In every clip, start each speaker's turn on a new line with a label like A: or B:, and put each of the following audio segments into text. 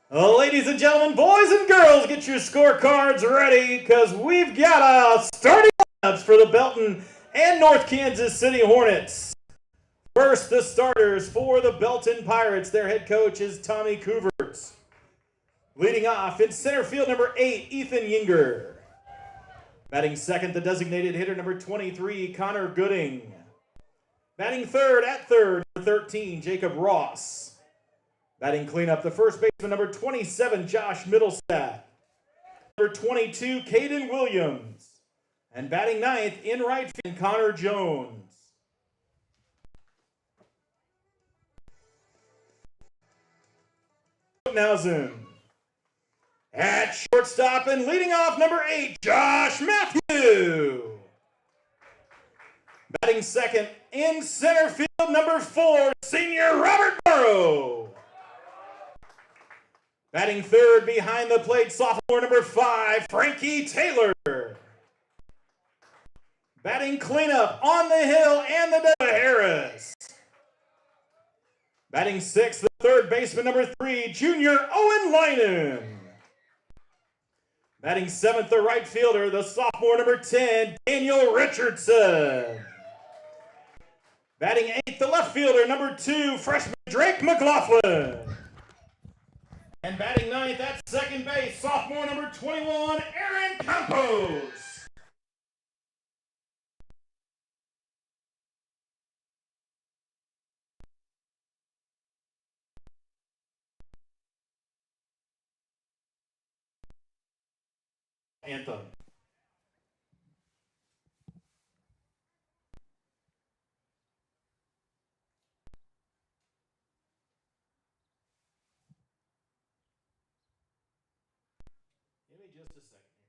A: Ladies and gentlemen, boys and girls, get your scorecards ready because we've got a starting lineups for the Belton and North Kansas City Hornets. First, the starters for the Belton Pirates. Their head coach is Tommy Cooverts. Leading off in center field, number 8, Ethan Yinger. Batting second, the designated hitter, number 23, Connor Gooding. Batting third, number 13, Jacob Ross. Batting cleanup, the first baseman, number 27, Josh Middlestadt. Number 22, Caden Williams. And batting ninth, in right field, Connor Jones. At shortstop and leading off, number 8, Josh Matthew. Batting second, in center field, number 4, senior Robert Burrow. Batting third, behind the plate, sophomore number 5, Frankie Taylor. Batting cleanup, on the hill, and the Harris. Batting sixth, the third baseman, number 3, junior Owen Linen. Batting seventh, the right fielder, the sophomore number 10, Daniel Richardson. Batting eighth, the left fielder, number 2, freshman Drake McLaughlin. And batting ninth at second base, sophomore number 21, Aaron Campos. Anthem. Give me just a second here.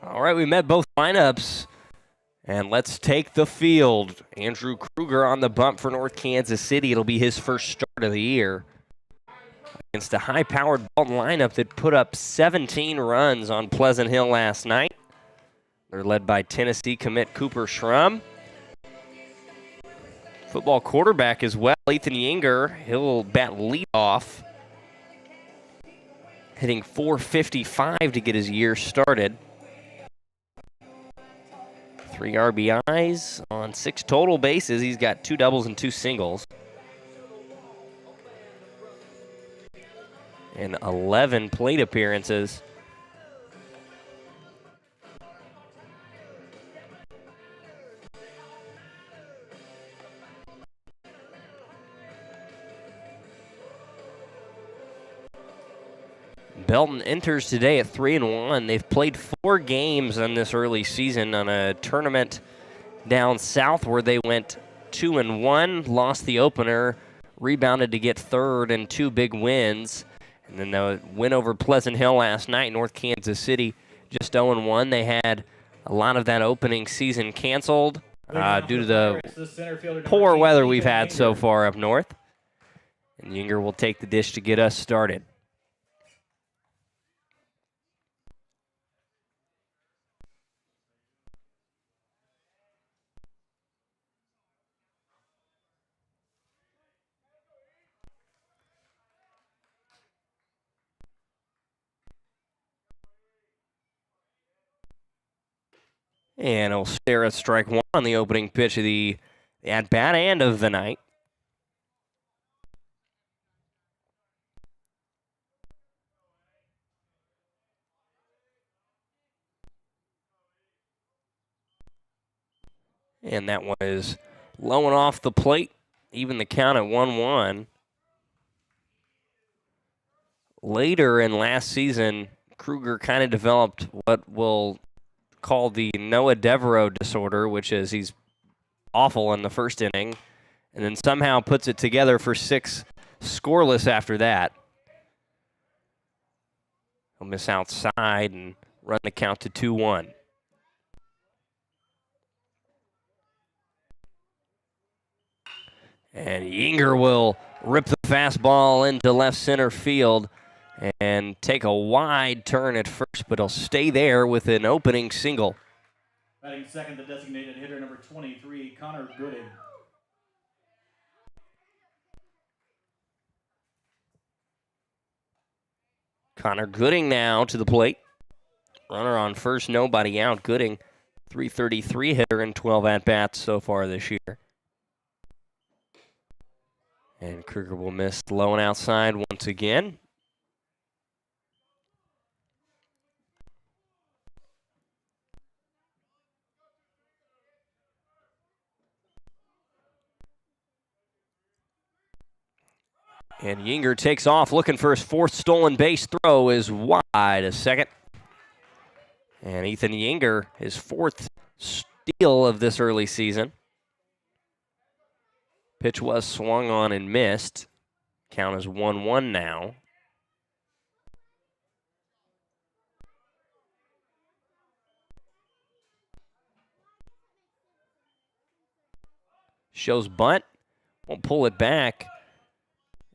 B: All right, we met both lineups, and let's take the field. Andrew Kruger on the bump for North Kansas City. It'll be his first start of the year against a high-powered Belton lineup that put up 17 runs on Pleasant Hill last night. They're led by Tennessee commit Cooper Schrum. Football quarterback as well, Ethan Yinger. He'll bat leadoff, hitting .455 to get his year started. 3 RBIs on 6 total bases. He's got 2 doubles and 2 singles. And 11 plate appearances. Belton enters today at 3-1. They've played 4 games in this early season on a tournament down south where they went 2-1, lost the opener, rebounded to get third and 2 big wins. And then the win over Pleasant Hill last night, North Kansas City just 0-1. They had a lot of that opening season canceled due to the poor weather we've had so far up north. And Yinger will take the dish to get us started. And he'll stare at strike one on the opening pitch of the at-bat and of the night. And that one is low and off the plate, even the count at 1-1. Later in last season, Kruger kind of developed what we'll call the Noah Devereaux disorder, which is he's awful in the first inning and then somehow puts it together for 6 scoreless after that. He'll miss outside and run the count to 2-1. And Yinger will rip the fastball into left center field and take a wide turn at first, but he'll stay there with an opening single.
A: Batting second, the designated hitter, number 23, Connor Gooding.
B: Connor Gooding now to the plate. Runner on first, nobody out. Gooding, .333 hitter in 12 at-bats so far this year. And Kruger will miss low and outside once again. And Yinger takes off, looking for his 4th stolen base throw, is wide a second. And Ethan Yinger, his 4th steal of this early season. Pitch was swung on and missed. Count is 1-1 now. Shows bunt, won't pull it back.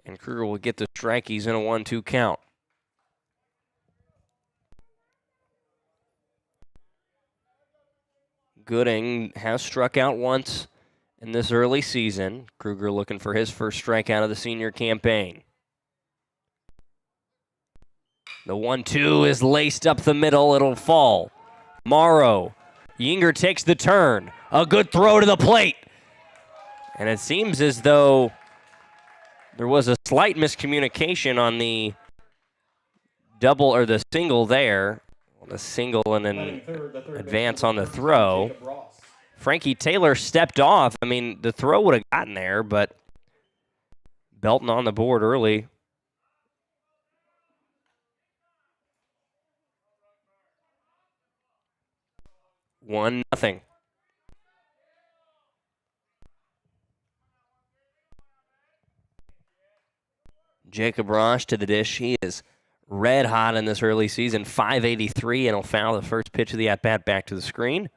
B: And Kruger will get the strike. He's in a 1-2 count. Gooding has struck out once in this early season. Kruger looking for his first strikeout of the senior campaign. The 1-2 is laced up the middle. It'll fall. Morrow. Yinger takes the turn. A good throw to the plate. And it seems as though there was a slight miscommunication on the double or the single there. The single and then advance on the throw. Frankie Taylor stepped off. I mean, the throw would have gotten there, but Belton on the board early. 1-0. Jacob Roche to the dish. He is red hot in this early season, .583, and he'll foul the first pitch of the at-bat back to the screen.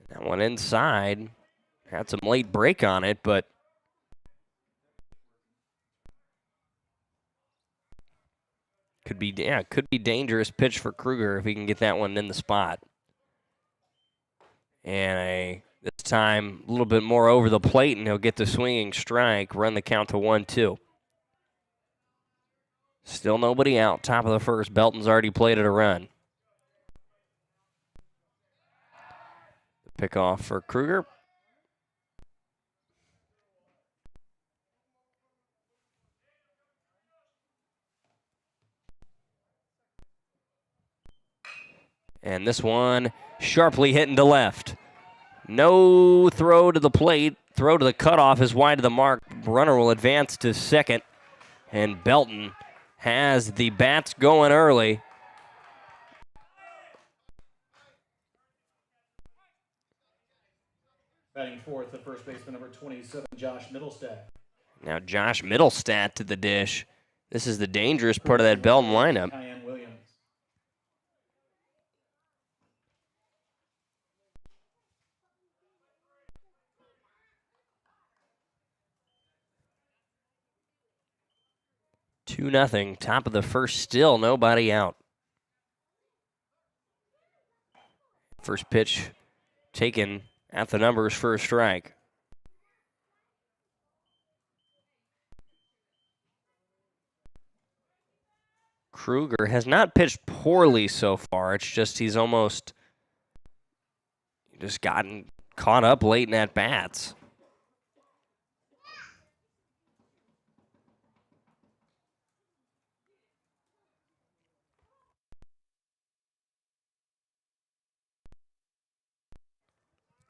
B: That one inside. Had some late break on it, but could be dangerous pitch for Kruger if he can get that one in the spot. And this time a little bit more over the plate, and he'll get the swinging strike, run the count to 1-2. Still nobody out. Top of the first. Belton's already played it a run. The pickoff for Kruger. And this one sharply hitting to left. No throw to the plate. Throw to the cutoff is wide of the mark. Runner will advance to second. And Belton has the bats going early.
A: Batting fourth, the first baseman, number 27, Josh Middlestat.
B: Now Josh Middlestat to the dish. This is the dangerous part of that Belton lineup.
A: Williams.
B: 2-0. Top of the first, still nobody out. First pitch taken at the numbers for a strike. Kruger has not pitched poorly so far. It's just he's almost just gotten caught up late in at bats.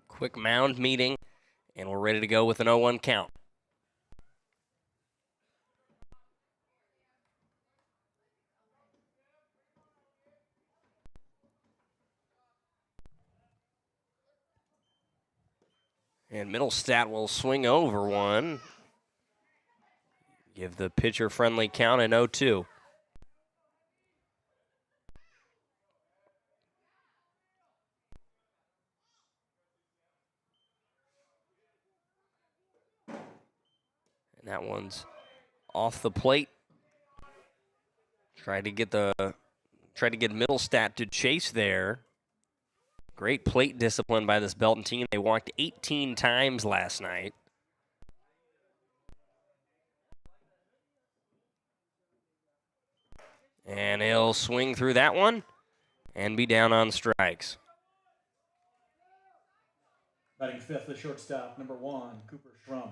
B: Quick mound meeting, and we're ready to go with an 0-1 count. And Middlestat will swing over one. Give the pitcher friendly count an 0-2. And that one's off the plate. Tried to get Middlestat to chase there. Great plate discipline by this Belton team. They walked 18 times last night. And he'll swing through that one and be down on strikes.
A: Batting fifth, the shortstop, number 1, Cooper Schrum.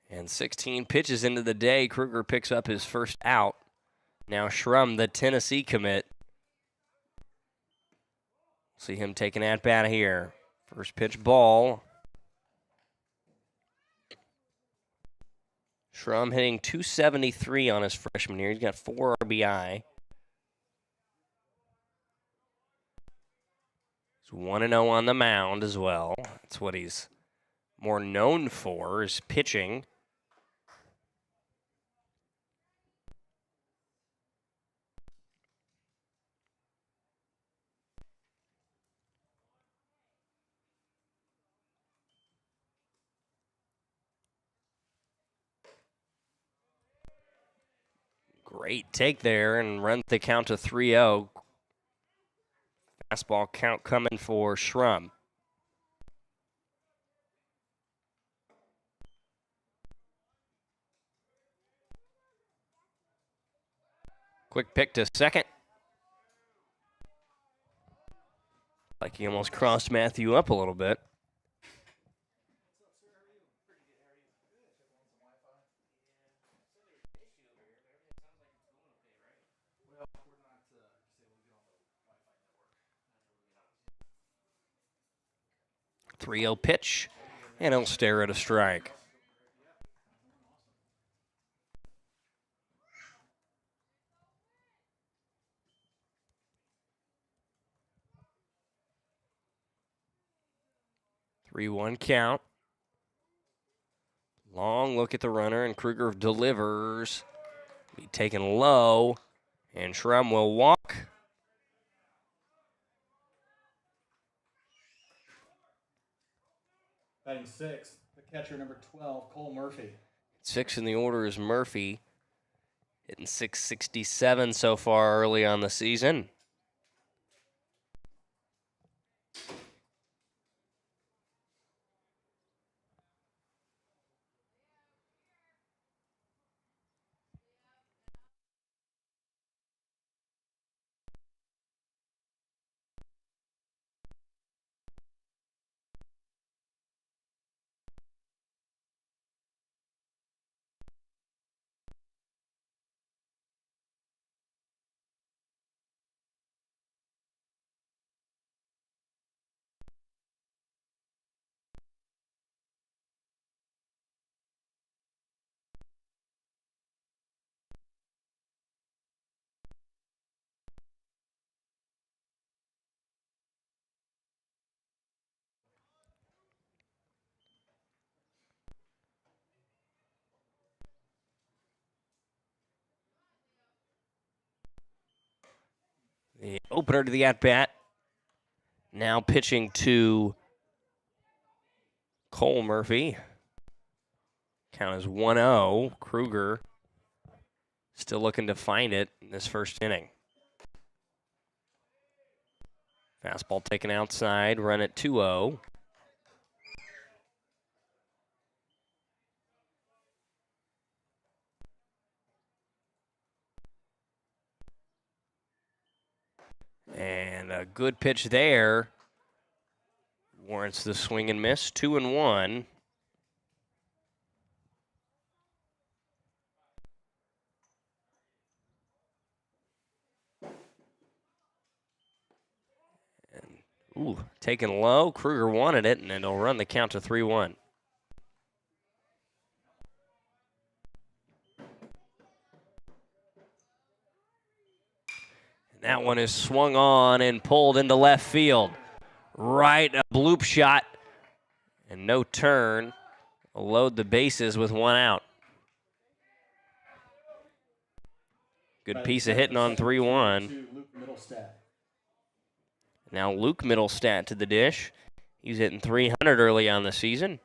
B: And 16 pitches into the day, Kruger picks up his first out. Now Schrum, the Tennessee commit. See him taking at bat here. First pitch ball. Schrum hitting .273 on his freshman year. He's got 4 RBI. He's 1-0 on the mound as well. That's what he's more known for, is pitching. Great take there and runs the count to 3-0. Fastball count coming for Schrum. Quick pick to second. Like he almost crossed Matthew up a little bit. .30 pitch, and he'll stare at a strike. .3-1 count. Long look at the runner, and Kruger delivers. Be taken low, and Schrum will walk.
A: Batting sixth, the catcher, number 12, Cole Murphy.
B: 6 in the order is Murphy. Hitting .667 so far early on the season. The opener to the at-bat. Now pitching to Cole Murphy. Count is 1-0. Kruger still looking to find it in this first inning. Fastball taken outside, run at 2-0. And a good pitch there. Warrants the swing and miss. 2-1. Ooh, taken low. Kruger wanted it, and it'll run the count to 3-1. And that one is swung on and pulled into left field. Right, a bloop shot, and no turn. Will load the bases with one out. Good piece of hitting on 3-1. Now Luke Middlestat to the dish. He's hitting 300 early on the season.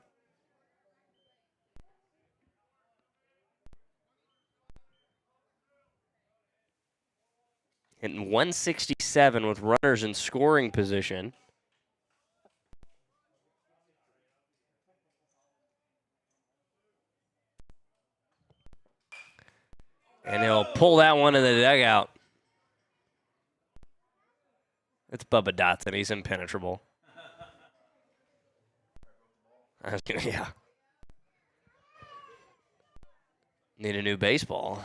B: Hitting 167 with runners in scoring position. And he'll pull that one in the dugout. It's Bubba Dotson. He's impenetrable. Yeah. Need a new baseball.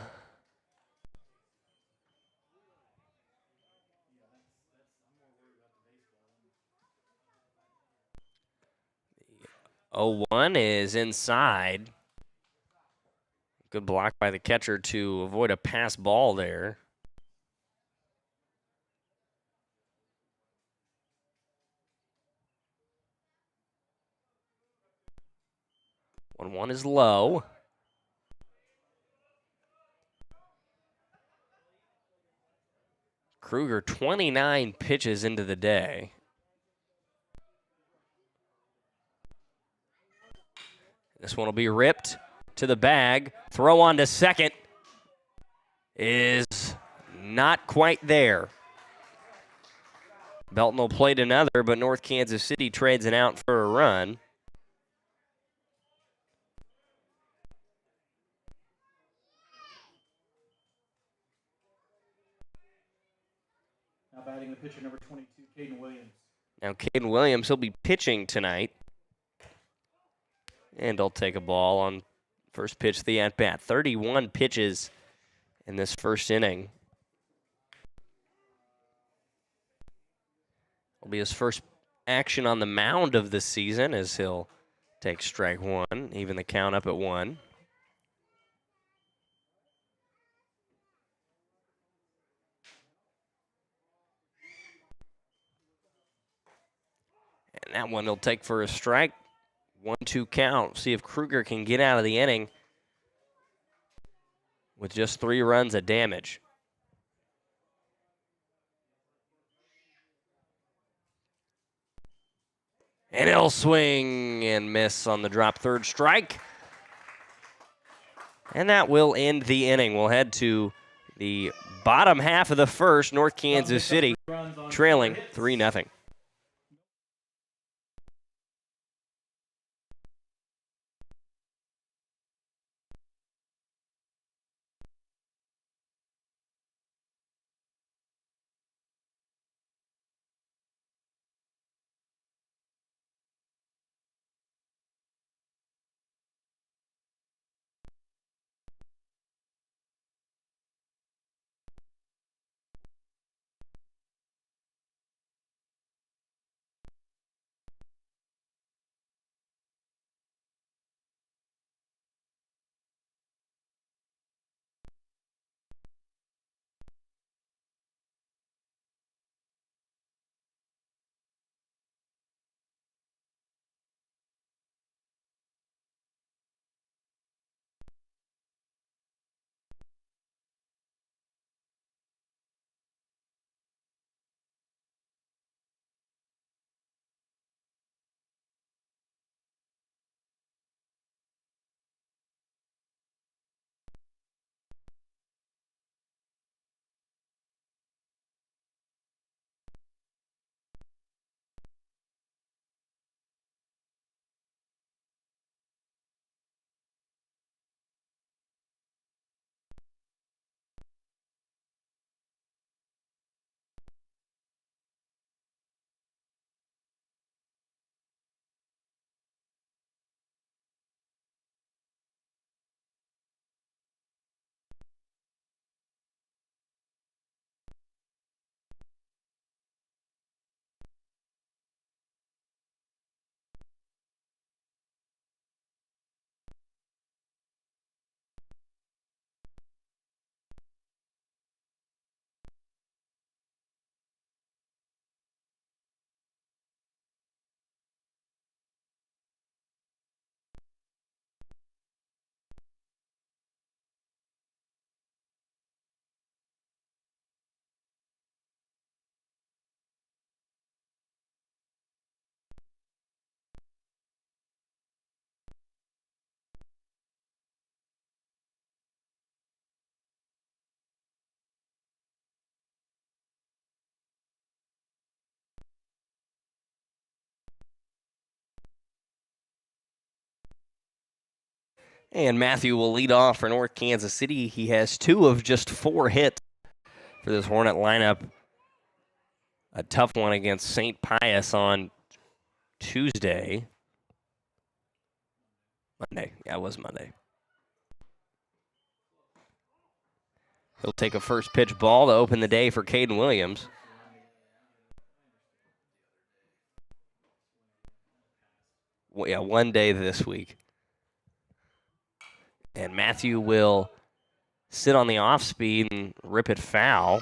B: The 0-1 is inside. Good block by the catcher to avoid a pass ball there. 1-1 is low. Kruger 29 pitches into the day. This one will be ripped to the bag. Throw on to second is not quite there. Belton will play another, but North Kansas City trades it out for a run.
A: Now batting the pitcher number 22, Caden Williams.
B: Now Caden Williams, he'll be pitching tonight. And he'll take a ball on first pitch of the at-bat. 31 pitches in this first inning. Will be his first action on the mound of the season as he'll take strike one, even the count up at 1. And that one he'll take for a strike. 1-2 count. See if Kruger can get out of the inning with just 3 runs of damage. And he'll swing and miss on the drop, third strike. And that will end the inning. We'll head to the bottom half of the first. North Kansas City trailing 3-0. And Matthew will lead off for North Kansas City. He has 2 of just 4 hits for this Hornet lineup. A tough one against St. Pius on Tuesday. Monday. Yeah, it was Monday. He'll take a first pitch ball to open the day for Caden Williams. Well, yeah, one day this week. And Matthew will sit on the off speed and rip it foul.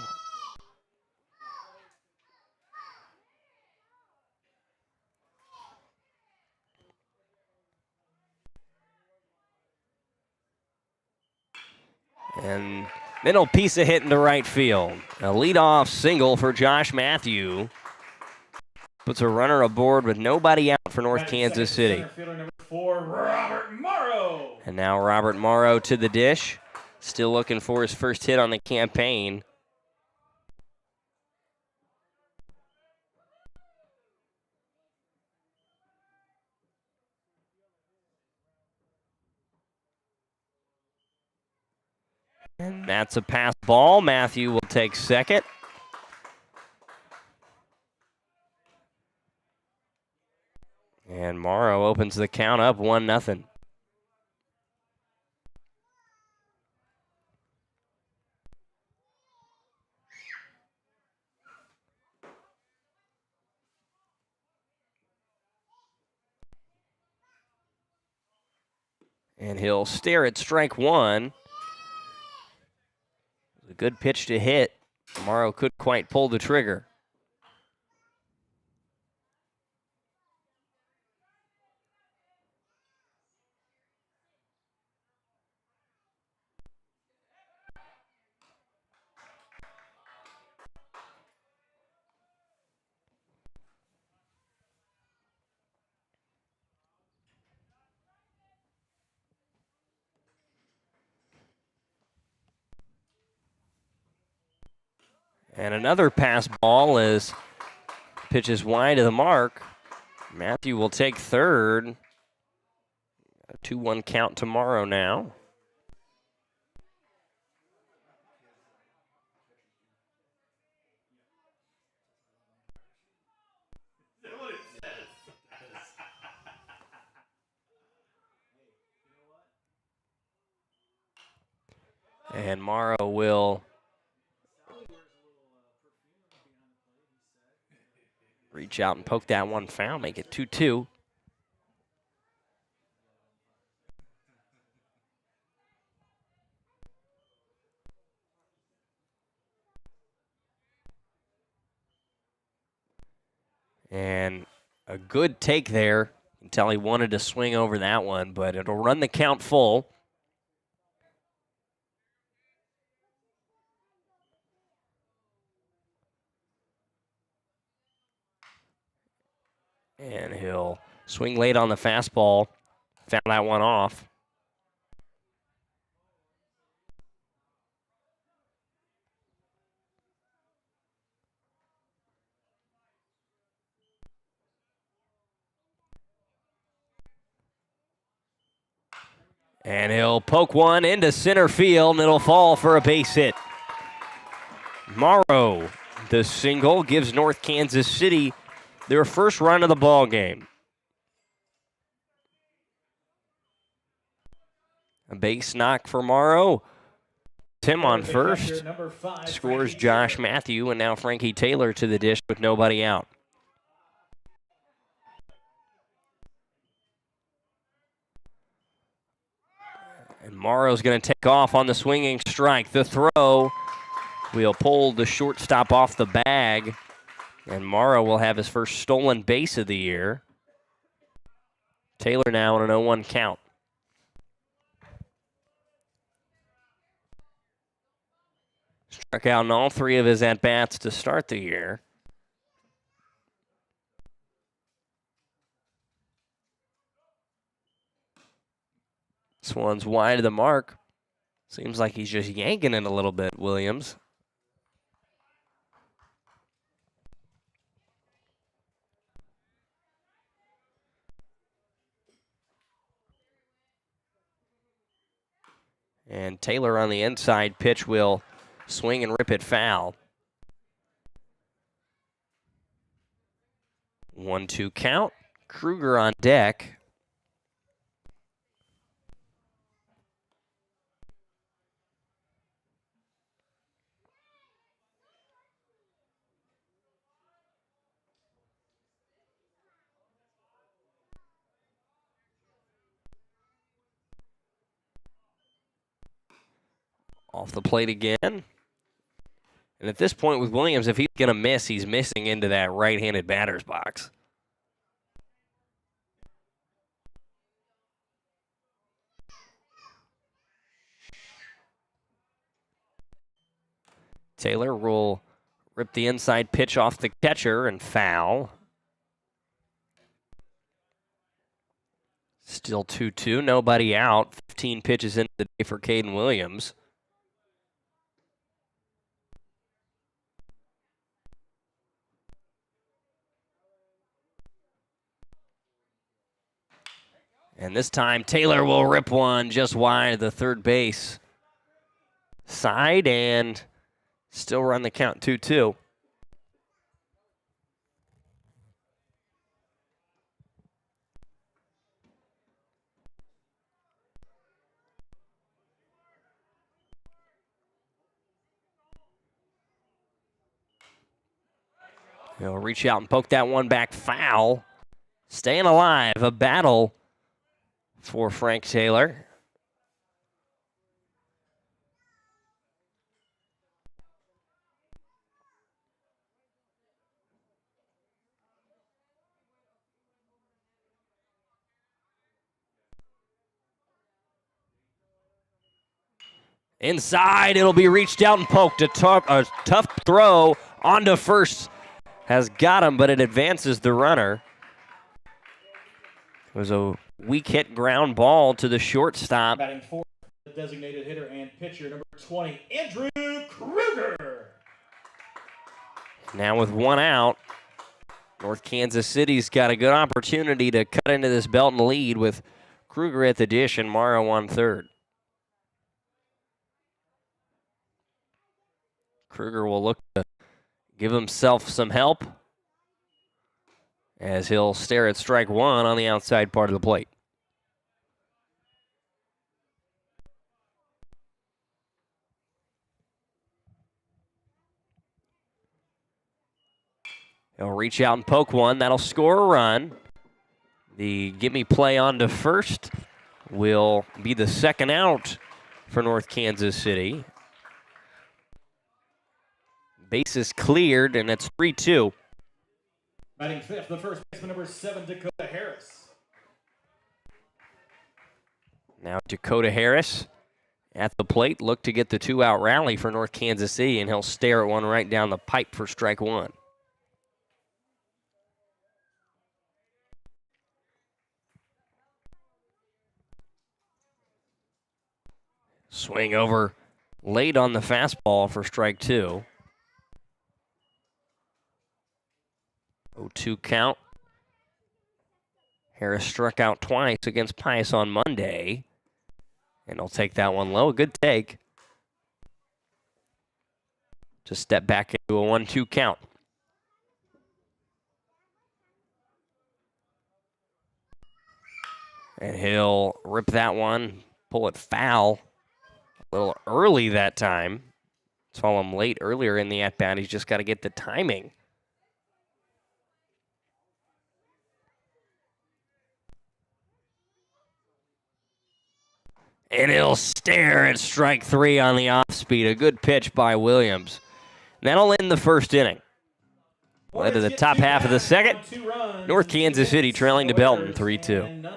B: And then he'll piece a hit into right field. A leadoff single for Josh Matthew. Puts a runner aboard with nobody out for North Kansas City.
A: Fielder number 4, Robert Morrow.
B: And now Robert Morrow to the dish. Still looking for his first hit on the campaign. And that's a pass ball. Matthew will take second. And Morrow opens the count up 1-0. And he'll stare at strike 1. A good pitch to hit. Morrow couldn't quite pull the trigger. And another pass ball as pitches wide of the mark. Matthew will take third. A 2-1 count tomorrow now. And Morrow will reach out and poke that one foul, make it 2-2. And a good take there. You can tell he wanted to swing over that one, but it'll run the count full. And he'll swing late on the fastball. Found that one off. And he'll poke one into center field, and it'll fall for a base hit. Morrow, the single, gives North Kansas City their first run of the ball game. A base knock for Morrow. Tim on first. Scores Josh Matthew, and now Frankie Taylor to the dish with nobody out. And Morrow's going to take off on the swinging strike. The throw will pull the shortstop off the bag. And Morrow will have his first stolen base of the year. Taylor now on an 0-1 count. Struck out in all 3 of his at-bats to start the year. This one's wide of the mark. Seems like he's just yanking it a little bit, Williams. And Taylor on the inside pitch will swing and rip it foul. 1-2 count. Kruger on deck. Off the plate again. And at this point with Williams, if he's going to miss, he's missing into that right-handed batter's box. Taylor will rip the inside pitch off the catcher and foul. Still 2-2, nobody out. 15 pitches into the day for Caden Williams. And this time, Taylor will rip one just wide of the third base side and still run the count 2-2. He'll reach out and poke that one back foul. Staying alive, a battle for Frank Taylor. Inside, it'll be reached out and poked. A tough throw onto first has got him, but it advances the runner. It was a weak hit ground ball to the shortstop.
A: Batting fourth, the designated hitter and pitcher, number 20, Andrew Kruger.
B: Now with one out, North Kansas City's got a good opportunity to cut into this Belton lead with Kruger at the dish and Morrow on third. Kruger will look to give himself some help as he'll stare at strike one on the outside part of the plate. He'll reach out and poke one. That'll score a run. The gimme play on to first will be the second out for North Kansas City. Bases cleared, and it's 3-2.
A: Batting fifth, the first baseman, number 7, Dakota Harris.
B: Now Dakota Harris at the plate. Look to get the two-out rally for North Kansas City, and he'll stare at one right down the pipe for strike one. Swing over late on the fastball for strike two. 0-2 count. Harris struck out twice against Pius on Monday. And he'll take that one low. A good take. To step back into a 1-2 count. And he'll rip that one, pull it foul. A little early that time. Saw him late earlier in the at-bat. He's just got to get the timing. And he'll stare at strike three on the off-speed. A good pitch by Williams. And that'll end the first inning. Led to the top half of the second. North Kansas City trailing to Belton 3-2.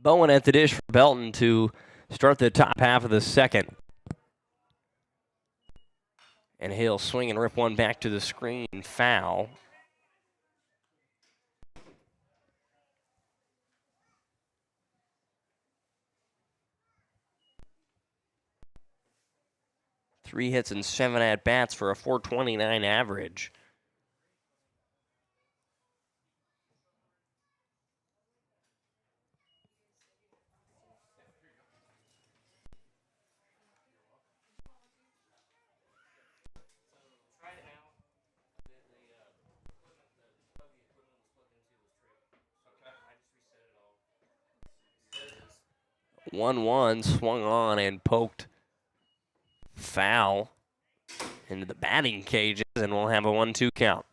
B: Bowen at the dish for Belton to start the top half of the second. And he'll swing and rip one back to the screen. Foul. Three hits and 7 at-bats for a .429 average. One swung on and poked foul into the batting cages, and we'll have a 1-2 count.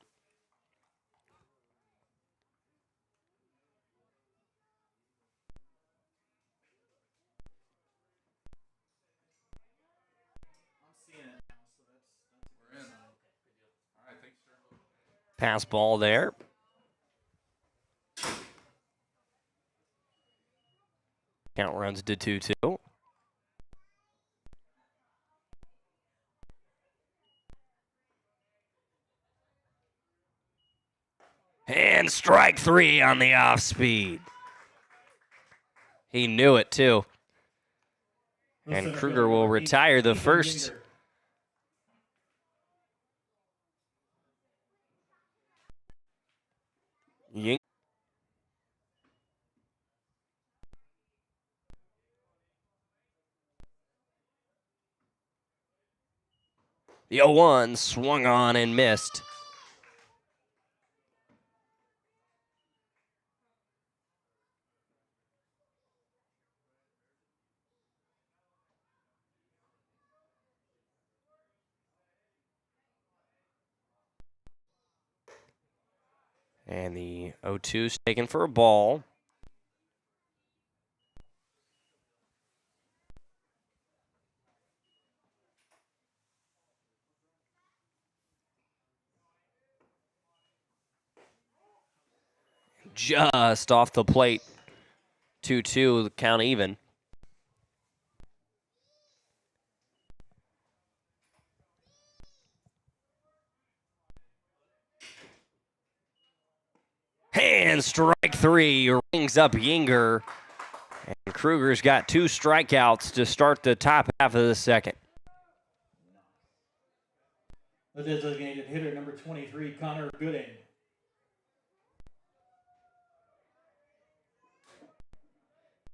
B: Pass ball there. Count runs to 2-2. And strike three on the off speed. He knew it too. And Kruger will retire the first. The 0-1 swung on and missed. And the 0-2 is taken for a ball. Just off the plate. 2-2, the count even. And strike three rings up Yinger. And Kruger's got 2 strikeouts to start the top half of the second.
A: The designated hitter, number 23, Connor Gooding.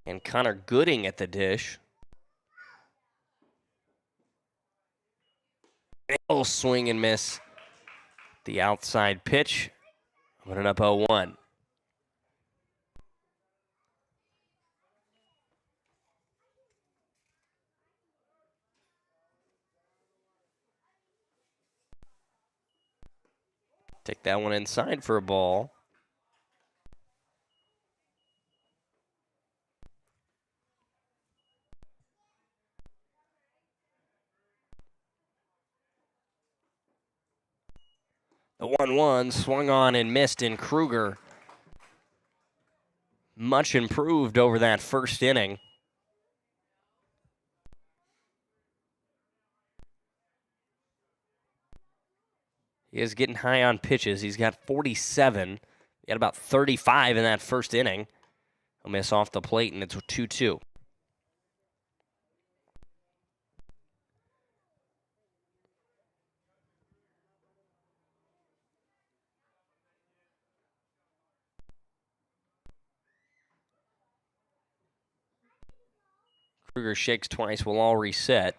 B: And Connor Gooding at the dish. He'll swing and miss the outside pitch. Running up 0-1. Take that one inside for a ball. The 1-1 swung on and missed, and Kruger much improved over that first inning. He is getting high on pitches. He's got 47. He had about 35 in that first inning. He'll miss off the plate, and it's 2-2. Kruger shakes twice. We'll all reset.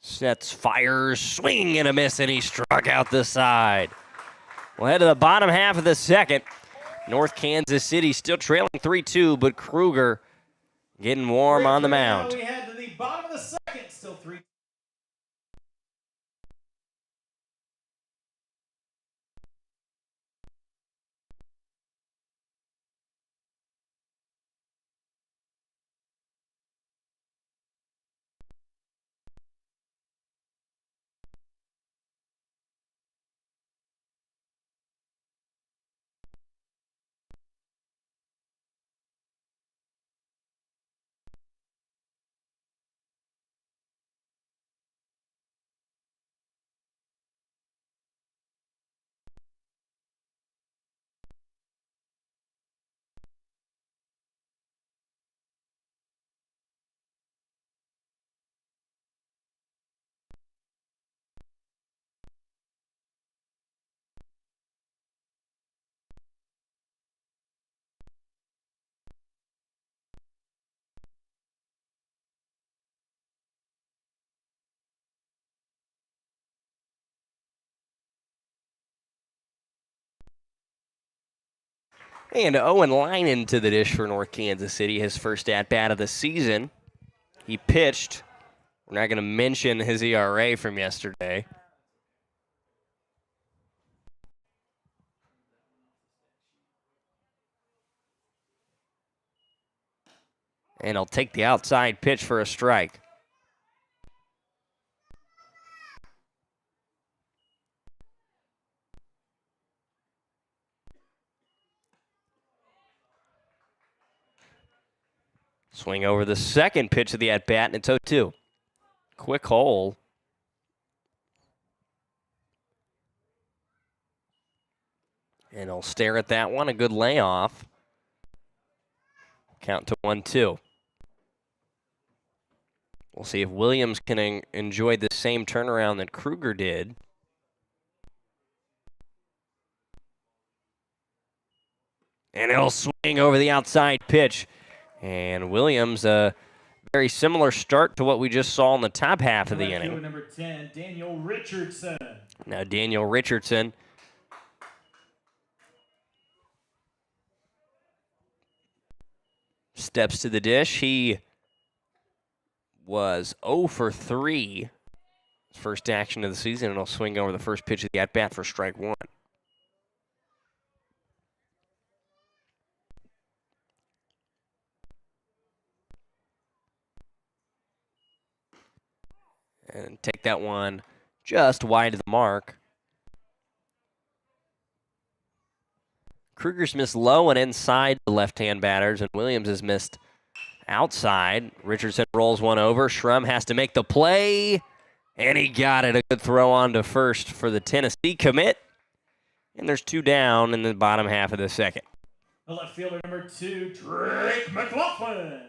B: Sets, fires, swing and a miss, and he struck out the side. We'll head to the bottom half of the second. North Kansas City still trailing 3-2, but Kruger getting warm on the mound.
A: We head to the bottom of the second, still 3-2.
B: And Owen Linen to the dish for North Kansas City, his first at-bat of the season. He pitched. We're not going to mention his ERA from yesterday. And he'll take the outside pitch for a strike. Swing over the second pitch of the at-bat, and it's 0-2. Quick hole. And he'll stare at that one. A good layoff. Count to 1-2. We'll see if Williams can enjoy the same turnaround that Kruger did. And he'll swing over the outside pitch. And Williams, a very similar start to what we just saw in the top half of the inning.
A: Number 10, Daniel Richardson.
B: Now Daniel Richardson steps to the dish. He was 0 for 3. His first action of the season, and he'll swing over the first pitch of the at-bat for strike one. And take that one just wide of the mark. Kruger's missed low and inside the left-hand batters, and Williams has missed outside. Richardson rolls one over. Schrum has to make the play, and he got it. A good throw on to first for the Tennessee commit. And there's two down in the bottom half of the second.
A: The left fielder, number 2, Drake McLaughlin.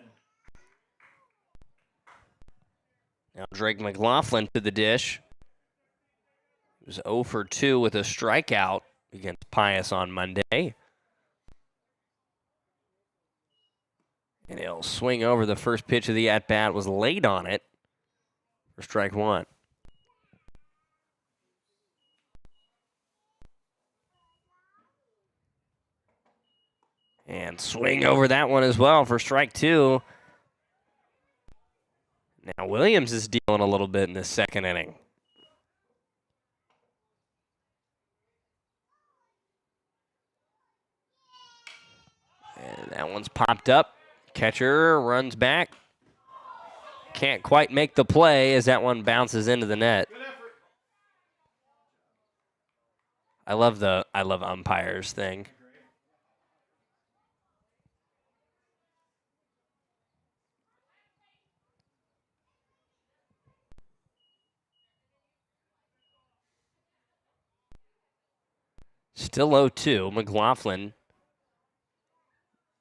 B: Now Drake McLaughlin to the dish. He was 0 for 2 with a strikeout against Pius on Monday. And he'll swing over the first pitch of the at-bat. Was late on it for strike one. And swing over that one as well for strike two. Now Williams is dealing a little bit in the second inning. And that one's popped up. Catcher runs back. Can't quite make the play as that one bounces into the net. I love umpires thing. Still 0-2. McLaughlin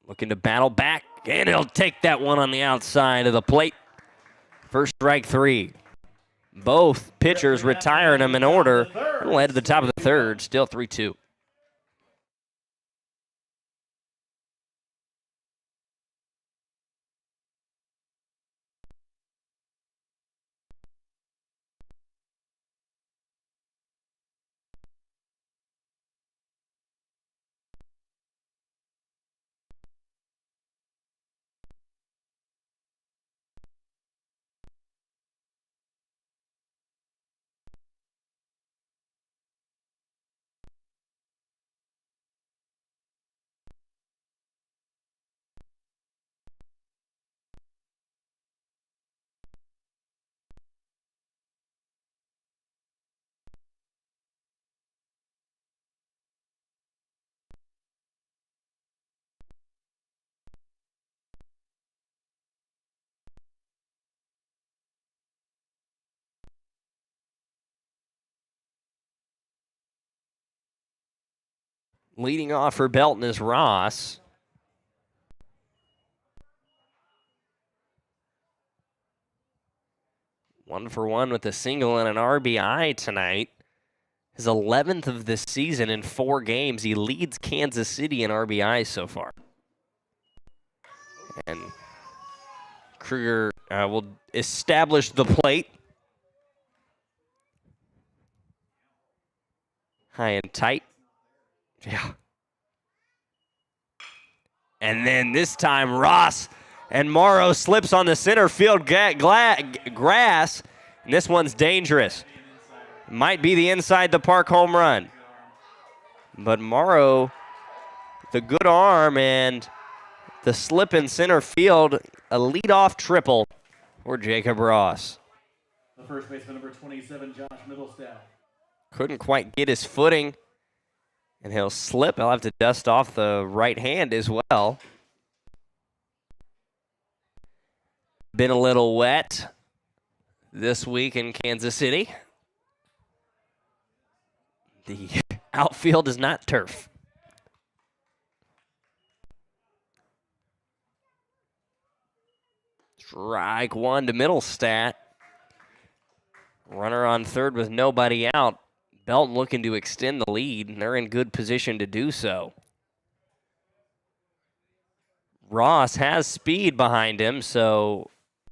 B: looking to battle back, and he'll take that one on the outside of the plate. First strike three. Both pitchers retiring them in order. We'll head to the top of the third, still 3-2. Leading off for Belton is Ross. One for one with a single and an RBI tonight. His 11th of this season in 4 games. He leads Kansas City in RBIs so far. And Kruger will establish the plate. High and tight. Yeah. And then this time Ross and Morrow slips on the center field grass. And this one's dangerous. Might be the inside the park home run. But Morrow, the good arm and the slip in center field, a leadoff triple for Jacob Ross.
A: The first baseman, number 27, Josh Middlestaff.
B: Couldn't quite get his footing, and he'll slip. He'll have to dust off the right hand as well. Been a little wet this week in Kansas City. The outfield is not turf. Strike one to Middlestat. Runner on third with nobody out. Belton looking to extend the lead, and they're in good position to do so. Ross has speed behind him, so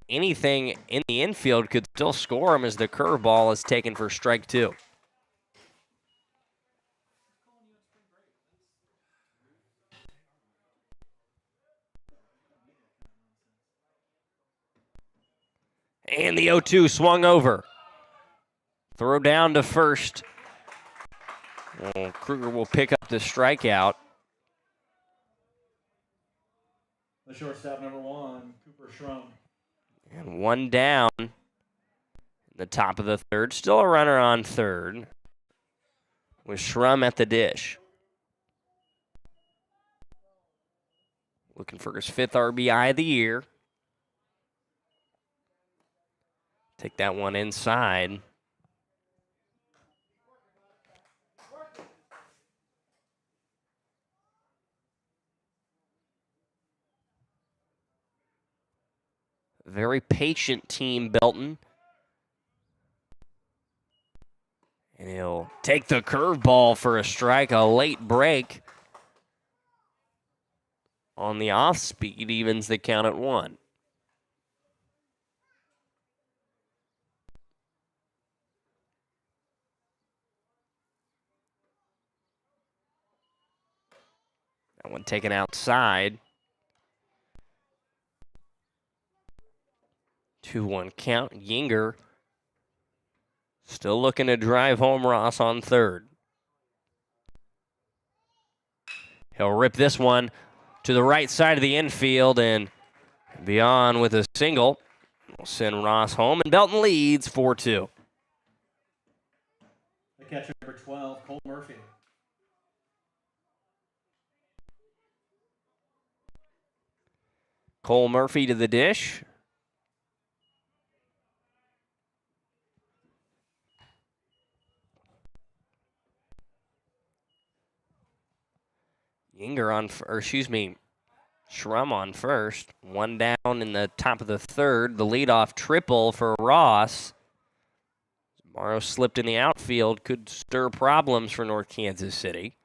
B: anything in the infield could still score him as the curveball is taken for strike two. And the 0-2 swung over. Throw down to first. Well, Kruger will pick up the strikeout.
A: The shortstop, number 1, Cooper Schrum.
B: And one down in the top of the third. Still a runner on third with Schrum at the dish. Looking for his 5th RBI of the year. Take that one inside. Very patient team, Belton. And he'll take the curveball for a strike, a late break. On the off speed, evens the count at 1. That one taken outside. 2-1 count. Yinger still looking to drive home Ross on third. He'll rip this one to the right side of the infield and beyond with a single. We'll send Ross home, and Belton leads 4-2.
A: The catcher, number 12, Cole Murphy.
B: Cole Murphy to the dish. Schrum on first. One down in the top of the third. The leadoff triple for Ross. Morrow slipped in the outfield. Could stir problems for North Kansas City.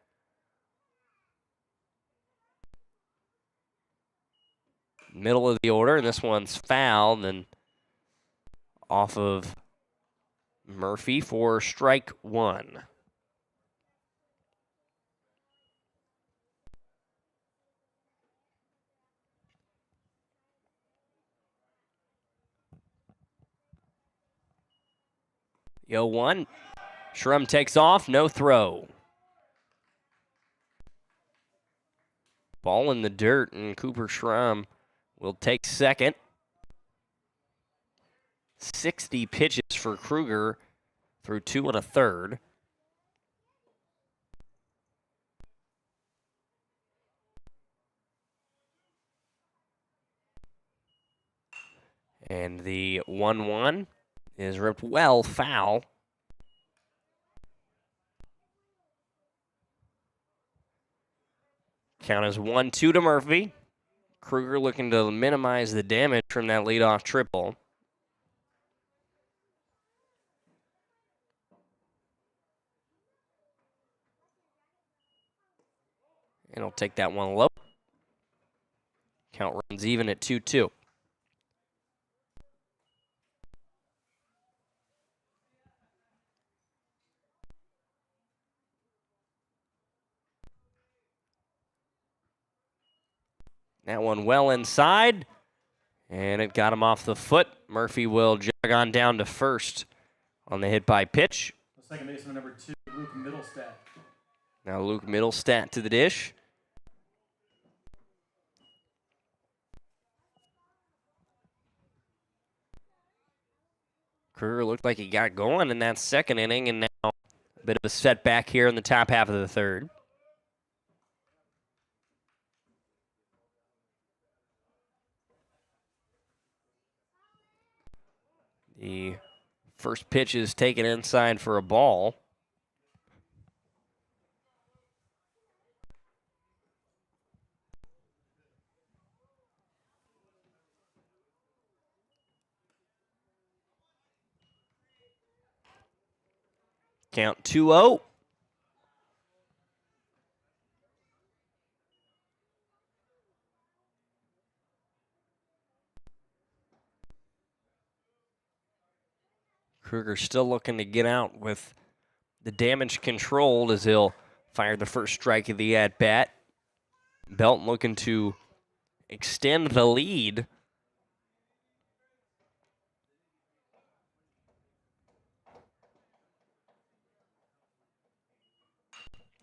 B: Middle of the order, and this one's fouled and off of Murphy for strike one. The 0-1. Schrum takes off, no throw. Ball in the dirt, and Cooper Schrum will take second. 60 pitches for Kruger through 2 1/3. And the 1-1 is ripped well foul. Count is 1-2 to Murphy. Kruger looking to minimize the damage from that leadoff triple. And he'll take that one low. Count runs even at 2-2. That one well inside, and it got him off the foot. Murphy will jog on down to first on the hit by pitch.
A: The second baseman, number 2, Luke Middlestat.
B: Now Luke Middlestat to the dish. Kruger looked like he got going in that second inning, and now a bit of a setback here in the top half of the third. The first pitch is taken inside for a ball. Count 2-0. Kruger still looking to get out with the damage controlled as he'll fire the first strike of the at-bat. Belton looking to extend the lead.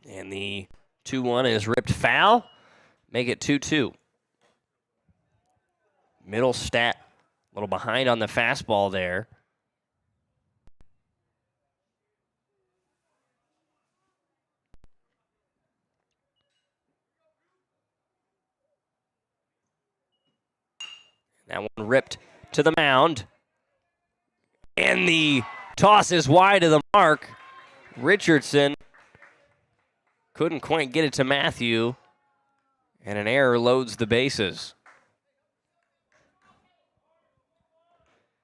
B: And the 2-1 is ripped foul. Make it 2-2. Middlestat a little behind on the fastball there. That one ripped to the mound. And the toss is wide of the mark. Richardson couldn't quite get it to Matthew. And an error loads the bases.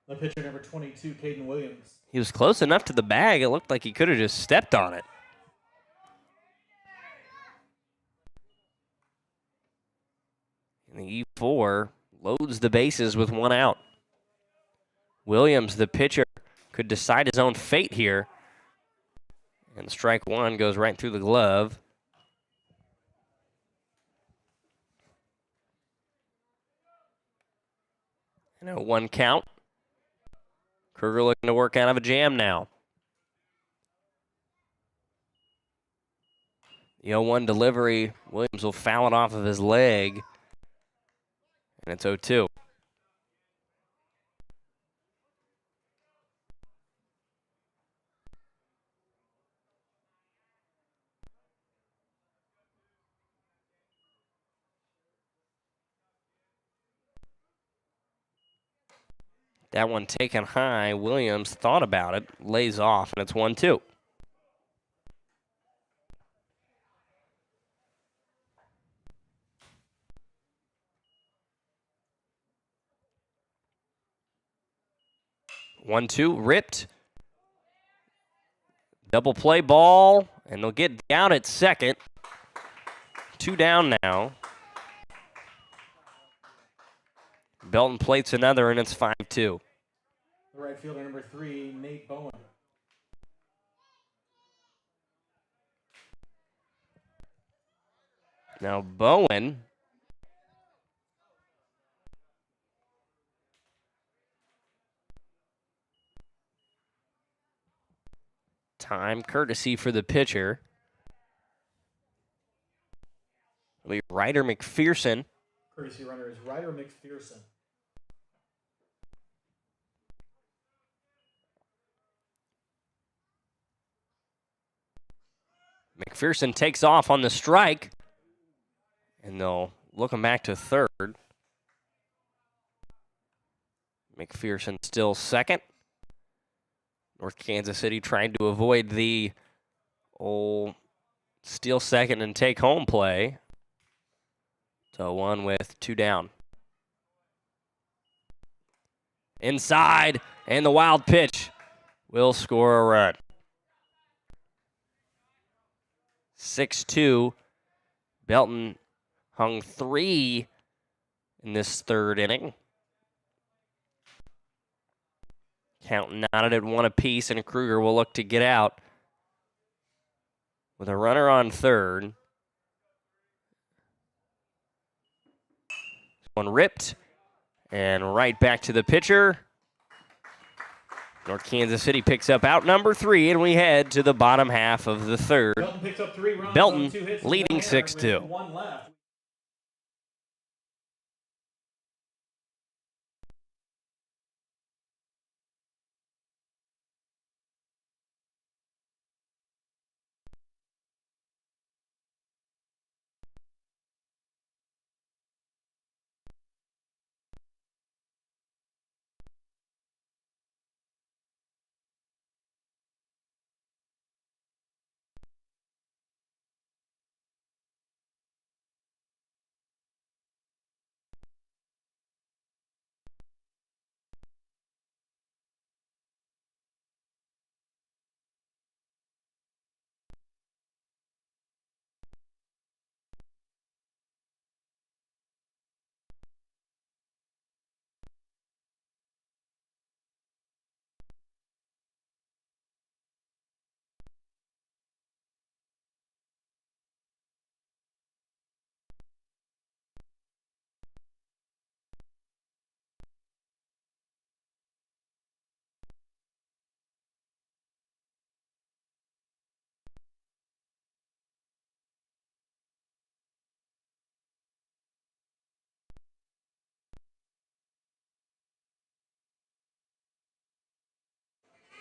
A: The pitcher, number 22, Caden Williams.
B: He was close enough to the bag, it looked like he could have just stepped on it. And the E4 loads the bases with one out. Williams, the pitcher, could decide his own fate here. And strike one goes right through the glove. And a 1 count. Kruger looking to work out of a jam now. The 0-1 delivery. Williams will foul it off of his leg. And it's 0-2. That one taken high. Williams thought about it, lays off, and it's 1-2. One-two, ripped. Double play ball, and they'll get down at second. 2 down now. Belton plates another, and it's 5-2.
A: The right fielder, number 3, Nate Bowen.
B: Now Bowen time courtesy for the pitcher. It'll be Ryder McPherson.
A: Courtesy runner is Ryder McPherson.
B: McPherson takes off on the strike, and they'll look him back to third. McPherson still second. North Kansas City trying to avoid the old steal second and take home play. So 1 with 2 down. Inside, and the wild pitch will score a run. 6-2. Belton hung 3 in this third inning. Counting knotted at 1 apiece, and Kruger will look to get out with a runner on third. One ripped. And right back to the pitcher. North Kansas City picks up out number 3, and we head to the bottom half of the third.
A: Belton picks up 3 runs
B: Belton
A: on 2 hits
B: leading
A: and 1 error,
B: 6-2.
A: with 1 left.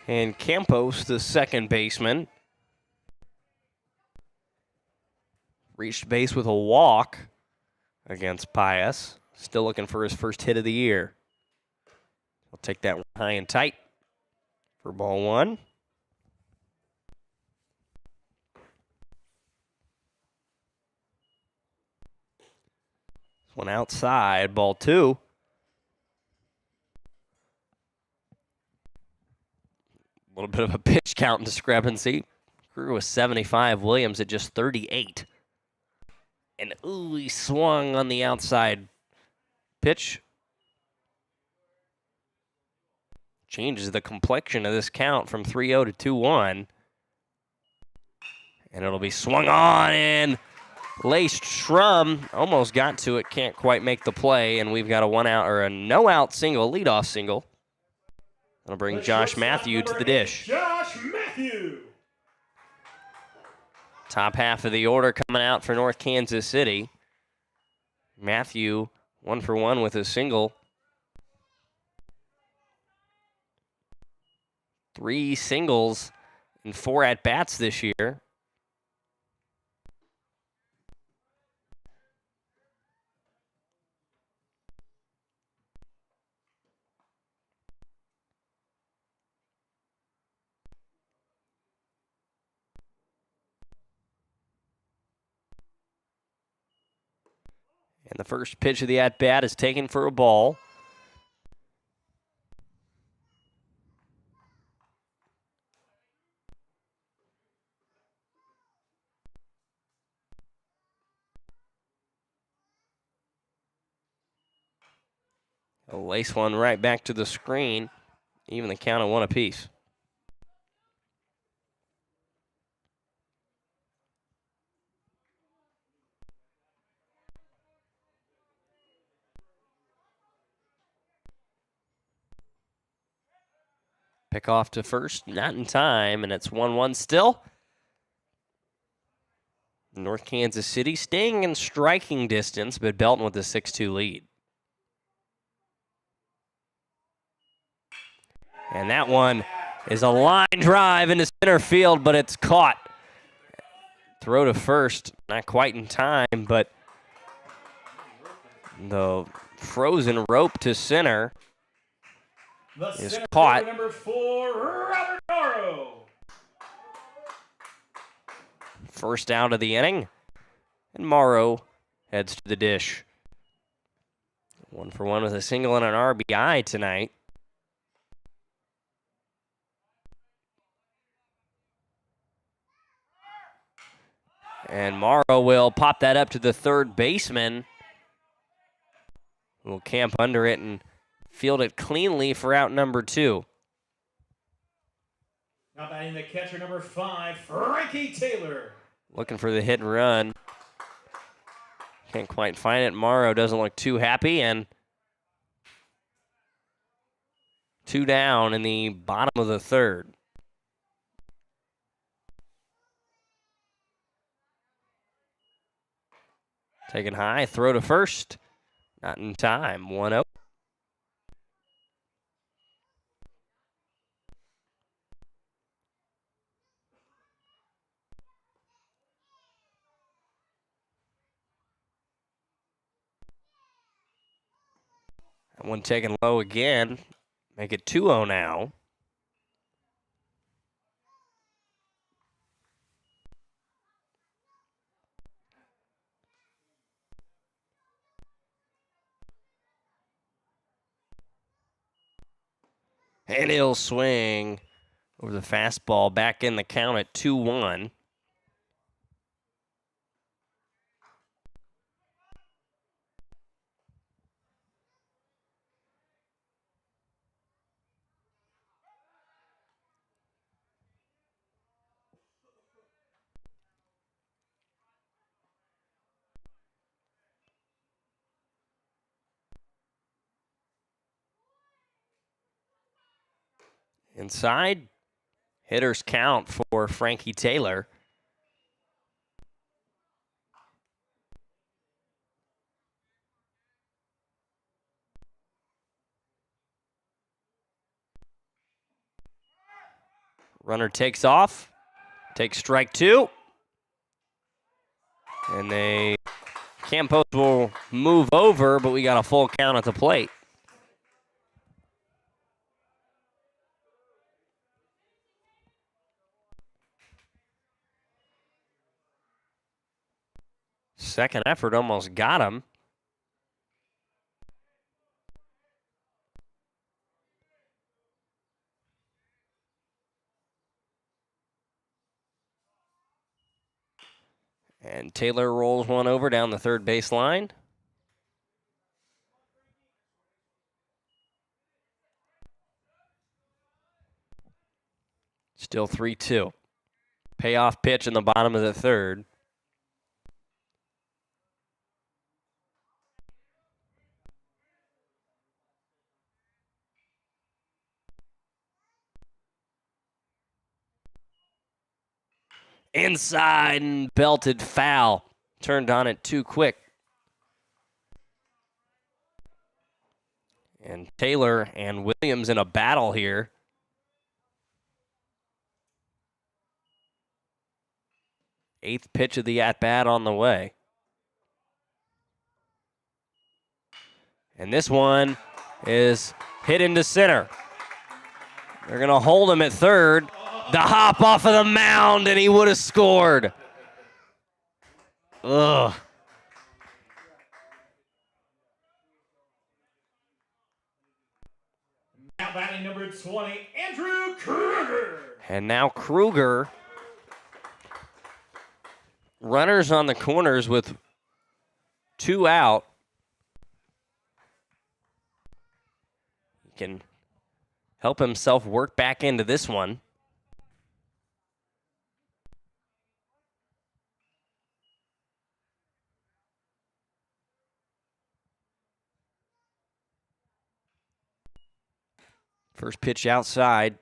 B: And Campos, the second baseman, reached base with a walk against Pius. Still looking for his first hit of the year. He'll take that one high and tight for ball 1. This one outside, ball 2. A little bit of a pitch count discrepancy. Kruger was 75, Williams at just 38. And ooh, he swung on the outside pitch. Changes the complexion of this count from 3-0 to 2-1. And it'll be swung on, and laced Schrum almost got to it, can't quite make the play, and we've got a a no-out single, leadoff single. That'll bring Josh Matthew to the dish.
A: Josh Matthew.
B: Top half of the order coming out for North Kansas City. Matthew 1 for 1 with a single. 3 singles and 4 at-bats this year. And the first pitch of the at-bat is taken for a ball. He'll lace one right back to the screen. Even the count of 1 apiece. Pick off to first, not in time, and it's 1-1 still. North Kansas City staying in striking distance, but Belton with a 6-2 lead. And that one is a line drive into center field, but it's caught. Throw to first, not quite in time, but the frozen rope to center is caught.
A: Number 4, Robert Morrow.
B: First out of the inning, and Morrow heads to the dish. 1 for 1 with a single and an RBI tonight. And Morrow will pop that up to the third baseman, who will camp under it and field it cleanly for out number 2.
A: Now batting the catcher, number 5, Frankie Taylor.
B: Looking for the hit and run. Can't quite find it. Morrow doesn't look too happy, and 2 down in the bottom of the third. Taken high, throw to first. Not in time. 1-0. That one taken low again. Make it 2-0 now. And he'll swing over the fastball, back in the count at 2-1. Inside, hitters count for Frankie Taylor. Runner takes off, takes strike 2. And Campos will move over, but we got a full count at the plate. Second effort almost got him. And Taylor rolls one over down the third base line. Still 3-2. Payoff pitch in the bottom of the third. Inside and belted foul. Turned on it too quick. And Taylor and Williams in a battle here. Eighth pitch of the at-bat on the way. And this one is hit into center. They're going to hold him at third. The hop off of the mound, and he would have scored. Ugh.
A: Now batting number 20, Andrew Kruger.
B: And now Kruger. Runners on the corners with 2 out. He can help himself work back into this one. First pitch outside.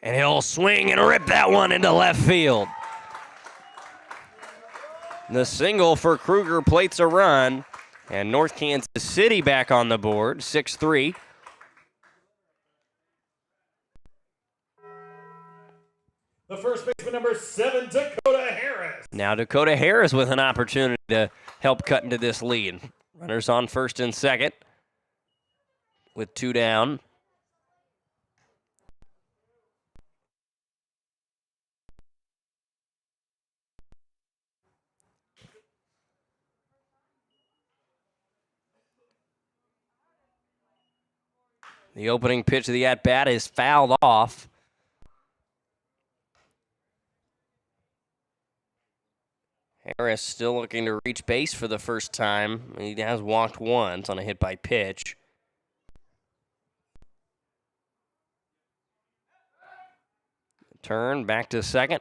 B: And he'll swing and rip that one into left field. The single for Kruger plates a run. And North Kansas City back on the board, 6-3.
A: The first baseman, number 7, Dakota Harris.
B: Now Dakota Harris with an opportunity to help cut into this lead. Runners on first and second with 2 down. The opening pitch of the at-bat is fouled off. Harris still looking to reach base for the first time. He has walked once on a hit by pitch. Turn back to second.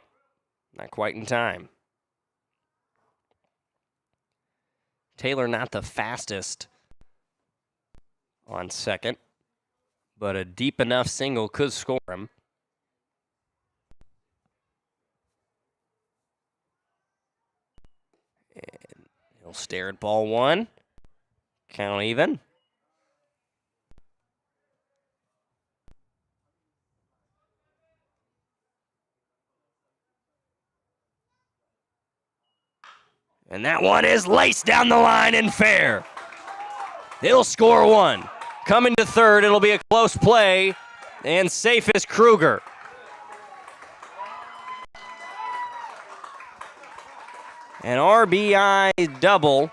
B: Not quite in time. Taylor not the fastest on second, but a deep enough single could score him. And he'll stare at ball one. Count even. And that one is laced down the line and fair. He'll score one. Coming to third, it'll be a close play, and safe is Kruger. An RBI double.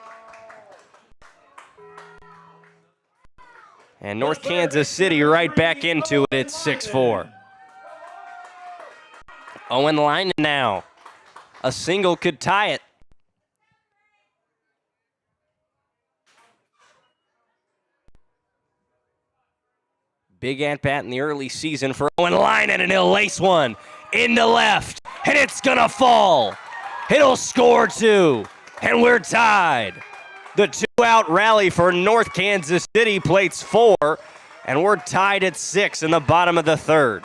B: And North Kansas City right back into it. It's 6-4. Owen Lyman now. A single could tie it. Big at-bat in the early season for Owen Lyman, and he'll lace one into left, and it's going to fall. It'll score two, and we're tied. The two-out rally for North Kansas City plates 4, and we're tied at 6 in the bottom of the third.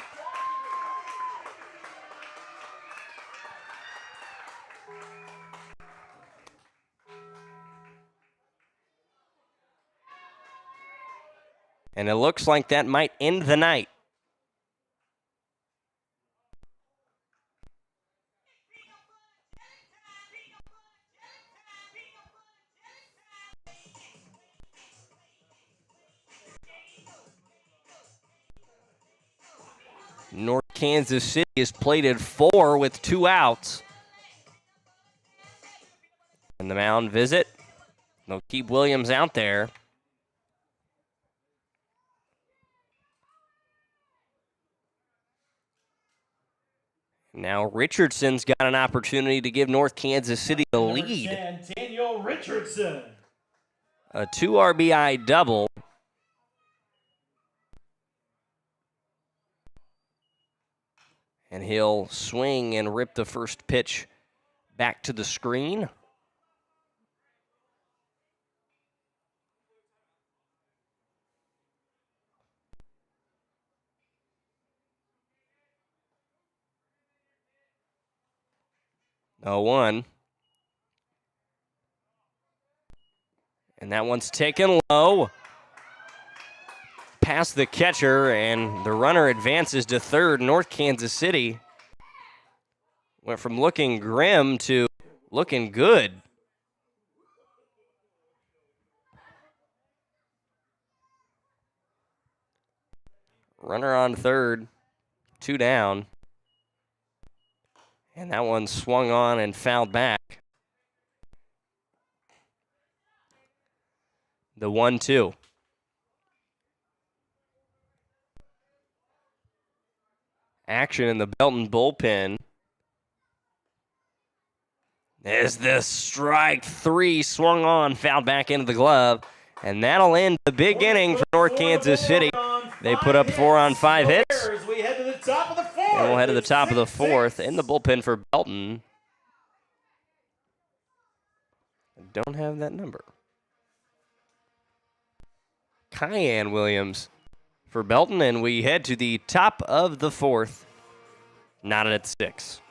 B: And it looks like that might end the night. North Kansas City is plated 4 with 2 outs. And the mound visit. They'll keep Williams out there. Now Richardson's got an opportunity to give North Kansas City the lead.
A: Daniel Richardson.
B: A 2 RBI double. And he'll swing and rip the first pitch back to the screen. Oh, 1. And that one's taken low. Past the catcher, and the runner advances to third. North Kansas City went from looking grim to looking good. Runner on third, 2 down. And that one swung on and fouled back. The 1-2. Action in the Belton bullpen. As the strike 3 swung on, fouled back into the glove. And that'll end the big inning for North Kansas City. They put up 4 on 5 hits.
A: We head to the top of the 4th.
B: And we'll head to the top of the 4th. In the bullpen for Belton. I don't have that number. Kyan Williams for Belton, and we head to the top of the 4th. Knotted at 6.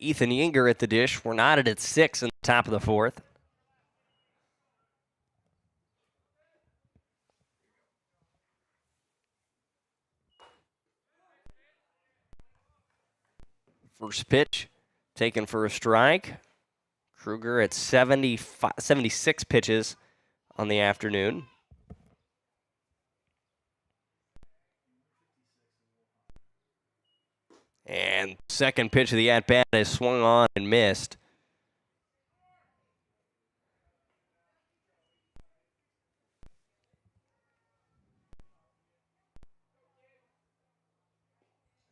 B: Ethan Yinger at the dish. We're knotted at 6 in the top of the 4th. First pitch taken for a strike. Kruger at 76 pitches on the afternoon. And second pitch of the at-bat is swung on and missed.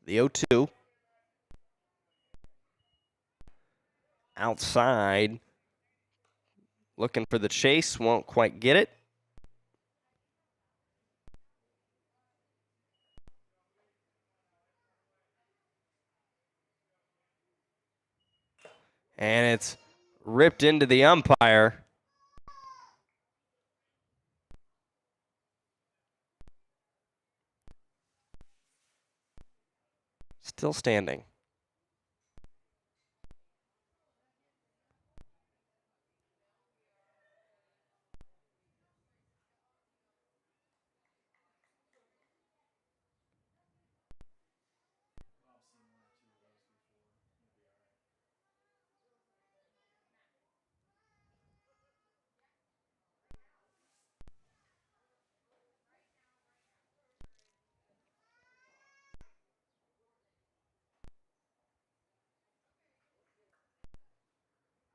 B: The 0-2. Outside. Looking for the chase. Won't quite get it. And it's ripped into the umpire. Still standing.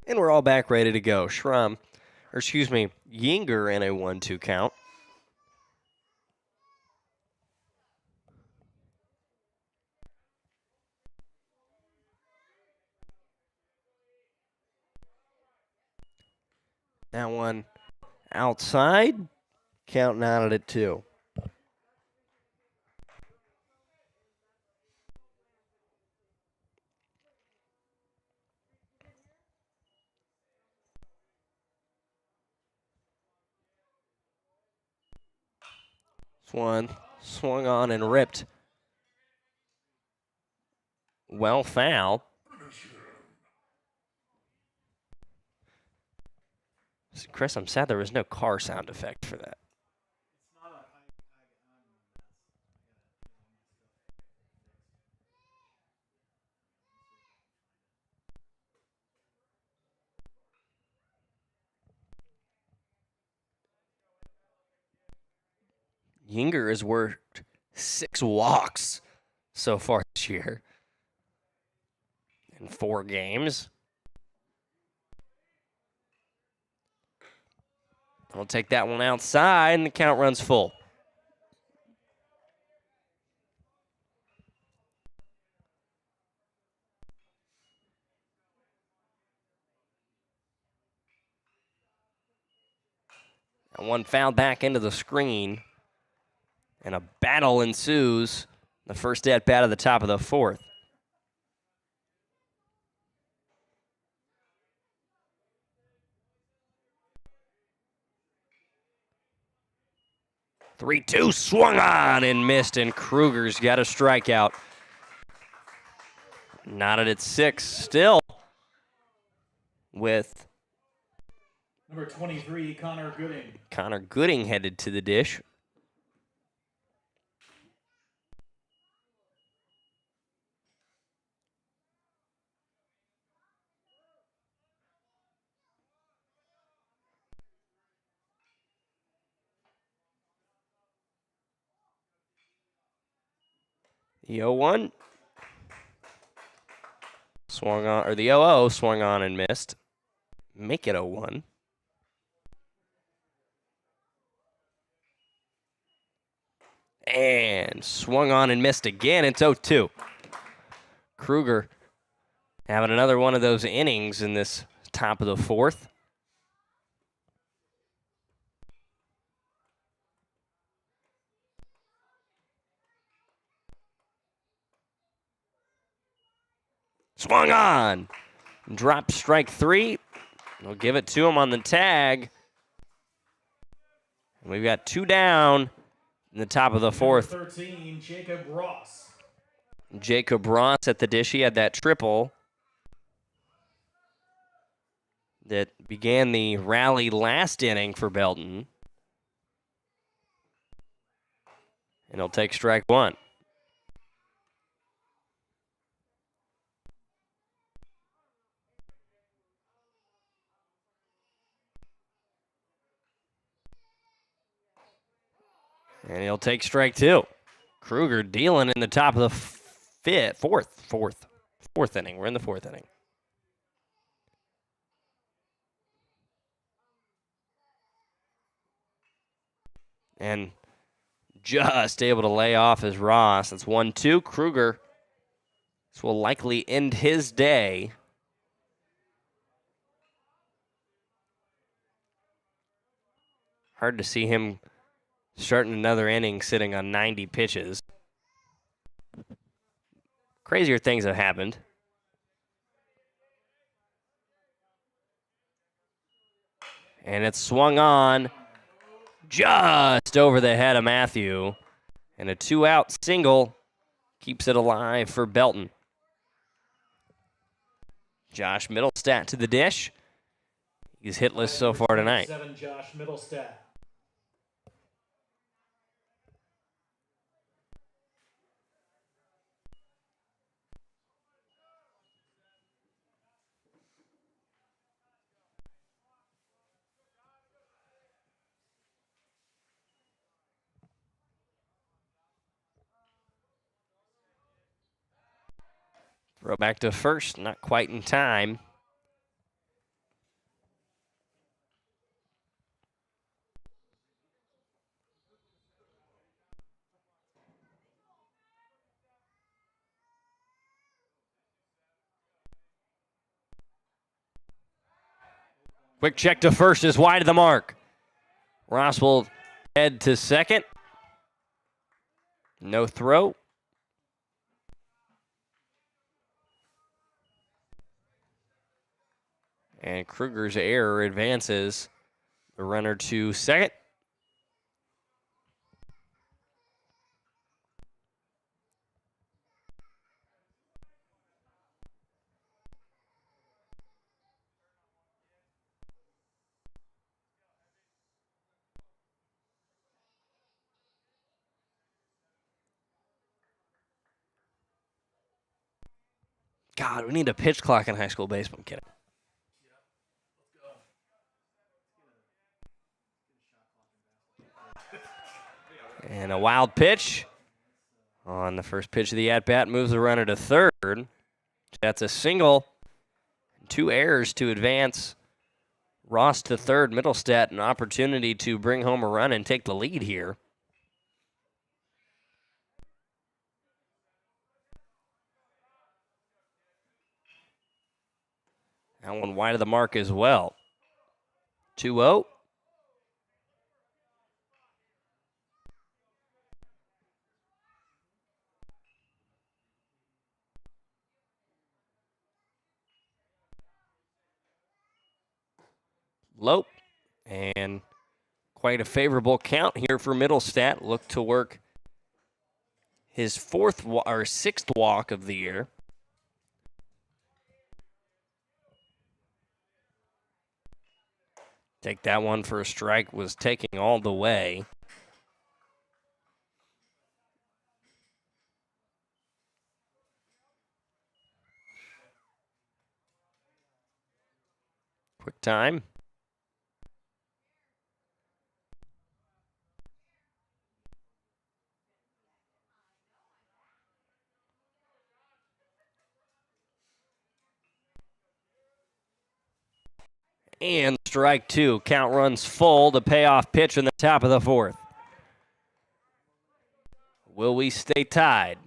B: And we're all back ready to go. Yinger in a 1-2 count. That one outside, counting out at 2. This one swung on and ripped. Well, foul. Chris, I'm sad there was no car sound effect for that. Yinger has worked 6 walks so far this year in 4 games. I'll take that one outside, and the count runs full. And one fouled back into the screen, and a battle ensues. The first at-bat of the top of the 4th. Three-two swung on and missed, and Kruger's got a strikeout. Knotted at 6 still with
A: number 23, Connor Gooding.
B: Connor Gooding headed to the dish. The 0-1 swung on, or the 0-0 swung on and missed. Make it 0-1. And swung on and missed again. It's 0-2. Kruger having another one of those innings in this top of the 4th. Swung on. Drop strike 3. They'll give it to him on the tag. And we've got 2 down in the top of the 4th.
A: 13, Jacob Ross.
B: Jacob Ross at the dish. He had that triple. that began the rally last inning for Belton. And he'll take strike one. And he'll take strike two. Kruger dealing in the top of the fourth inning. We're in the fourth inning. And just able to lay off his Ross. That's 1-2. Kruger, this will likely end his day. Hard to see him starting another inning sitting on 90 pitches. Crazier things have happened. And it's swung on just over the head of Matthew. And a 2-out single keeps it alive for Belton. Josh Middlestat to the dish. He's hitless so far tonight.
A: 7, Josh Middlestat.
B: Throw back to first, not quite in time. Quick check to first is wide of the mark. Ross will head to second. No throw. And Kruger's error advances the runner to second. God, we need a pitch clock in high school baseball. I'm kidding. And a wild pitch on the first pitch of the at-bat moves the runner to third. That's a single. 2 errors to advance. Ross to third. Middlestat an opportunity to bring home a run and take the lead here. That one wide of the mark as well. 2-0. Lope. And quite a favorable count here for Middlestat. Look to work his sixth walk of the year. Take that one for a strike, was taking all the way. Quick time. And strike two. Count runs full. The payoff pitch in the top of the fourth. Will we stay tied?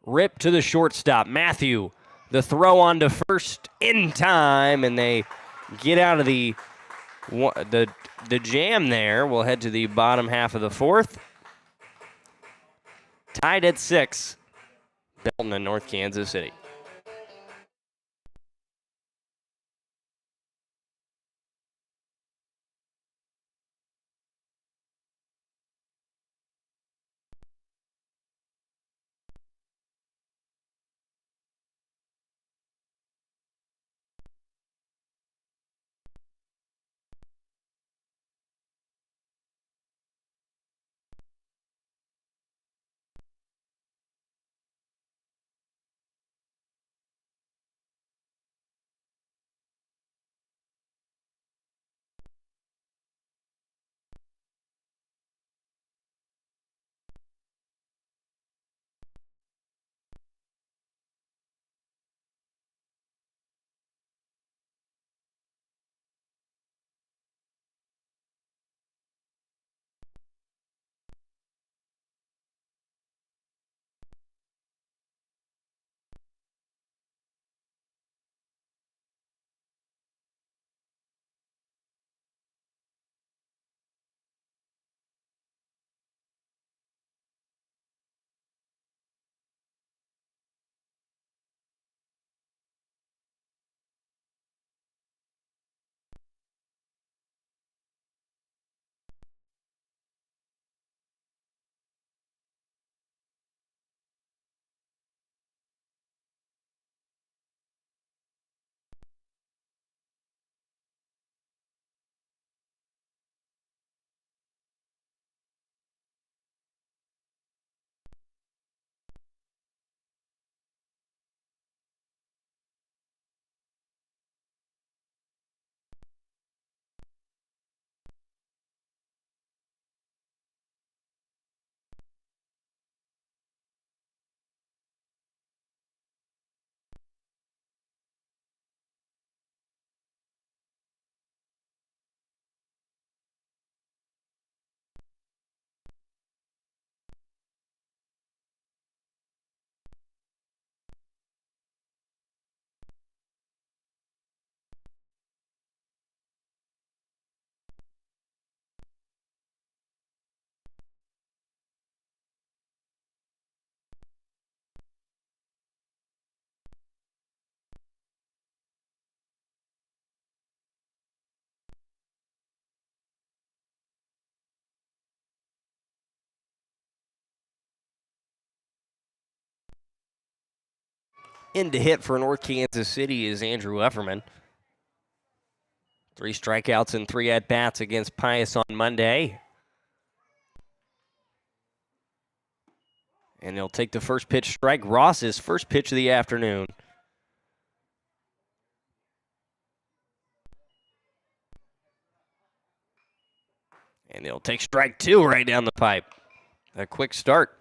B: Rip to the shortstop. Matthew, the throw on to first in time, and they get out of the jam there. We'll head to the bottom half of the fourth. Tied at 6. Belton and North Kansas City. in to hit for North Kansas City is Andrew Efferman. 3 strikeouts and 3 at-bats against Pius on Monday. And he'll take the first pitch strike. Ross's first pitch of the afternoon. And he'll take strike 2 right down the pipe. A quick start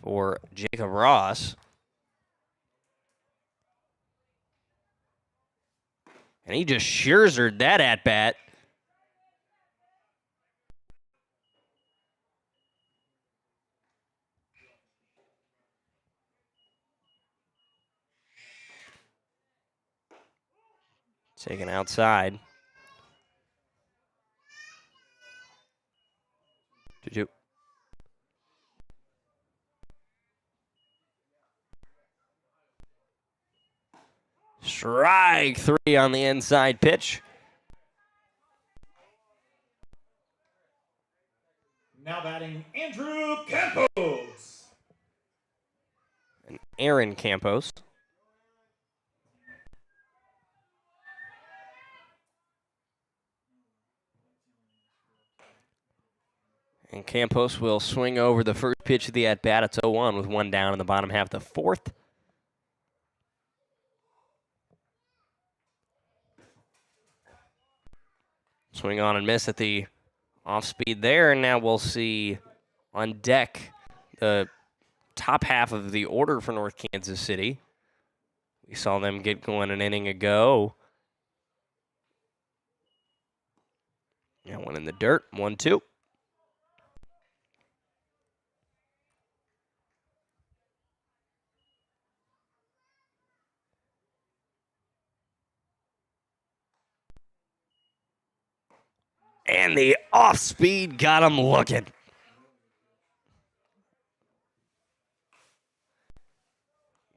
B: for Jacob Ross. And he just Scherzered that at-bat. Taken outside. 2-2. Strike 3 on the inside pitch.
A: Now batting, Andrew Campos.
B: And Aaron Campos. And Campos will swing over the first pitch of the at-bat. It's 0-1 with 1 down in the bottom half of the 4th. Swing on and miss at the off-speed there, and now we'll see on deck the top half of the order for North Kansas City. We saw them get going an inning ago. Now one in the dirt, 1-2. And the off-speed got him looking.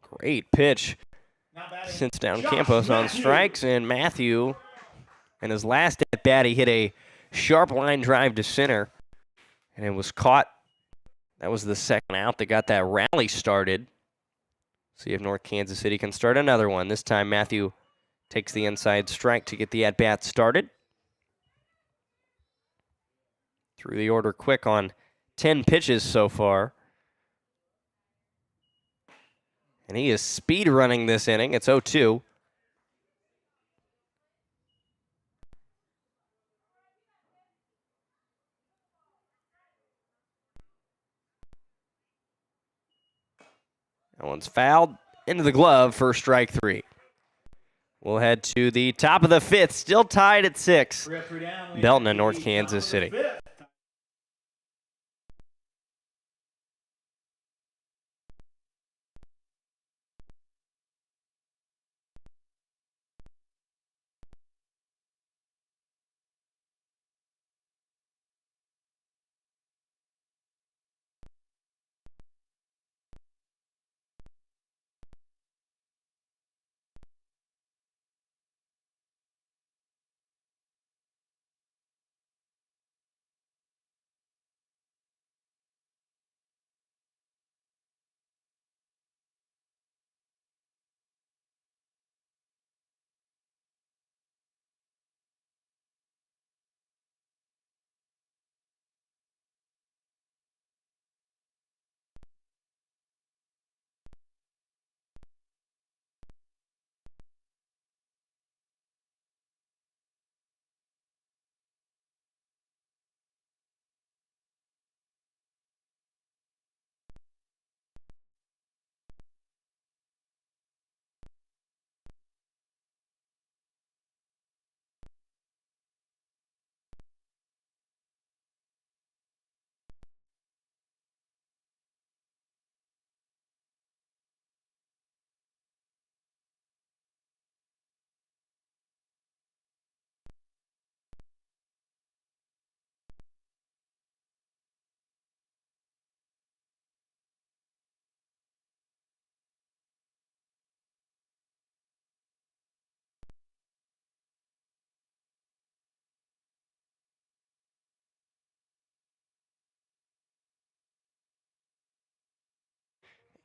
B: Great pitch. Sits down Campos on strikes, and Matthew, in his last at-bat, he hit a sharp line drive to center, and it was caught. That was the second out that got that rally started. See if North Kansas City can start another one. This time, Matthew takes the inside strike to get the at-bat started. Through the order quick on 10 pitches so far. And he is speed running this inning. It's 0-2. That one's fouled into the glove for strike 3. We'll head to the top of the 5th, still tied at 6. Belton and North Kansas City.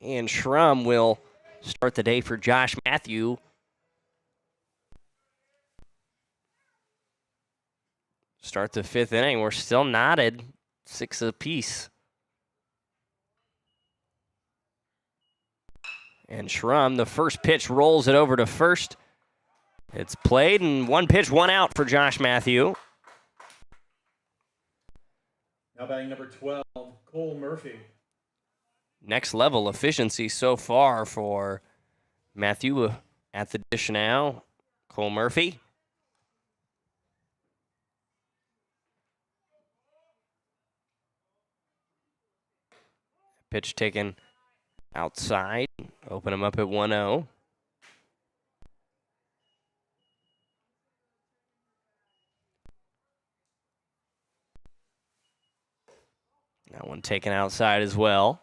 B: And Schrum will start the day for Josh Matthew. Start the 5th inning. We're still knotted, 6 apiece. And Schrum, the first pitch, rolls it over to first. It's played, and 1 pitch, 1 out for Josh Matthew.
A: Now batting number 12, Cole Murphy.
B: Next level efficiency so far for Matthew at the dish now. Cole Murphy. Pitch taken outside. Open him up at 1-0. That one taken outside as well.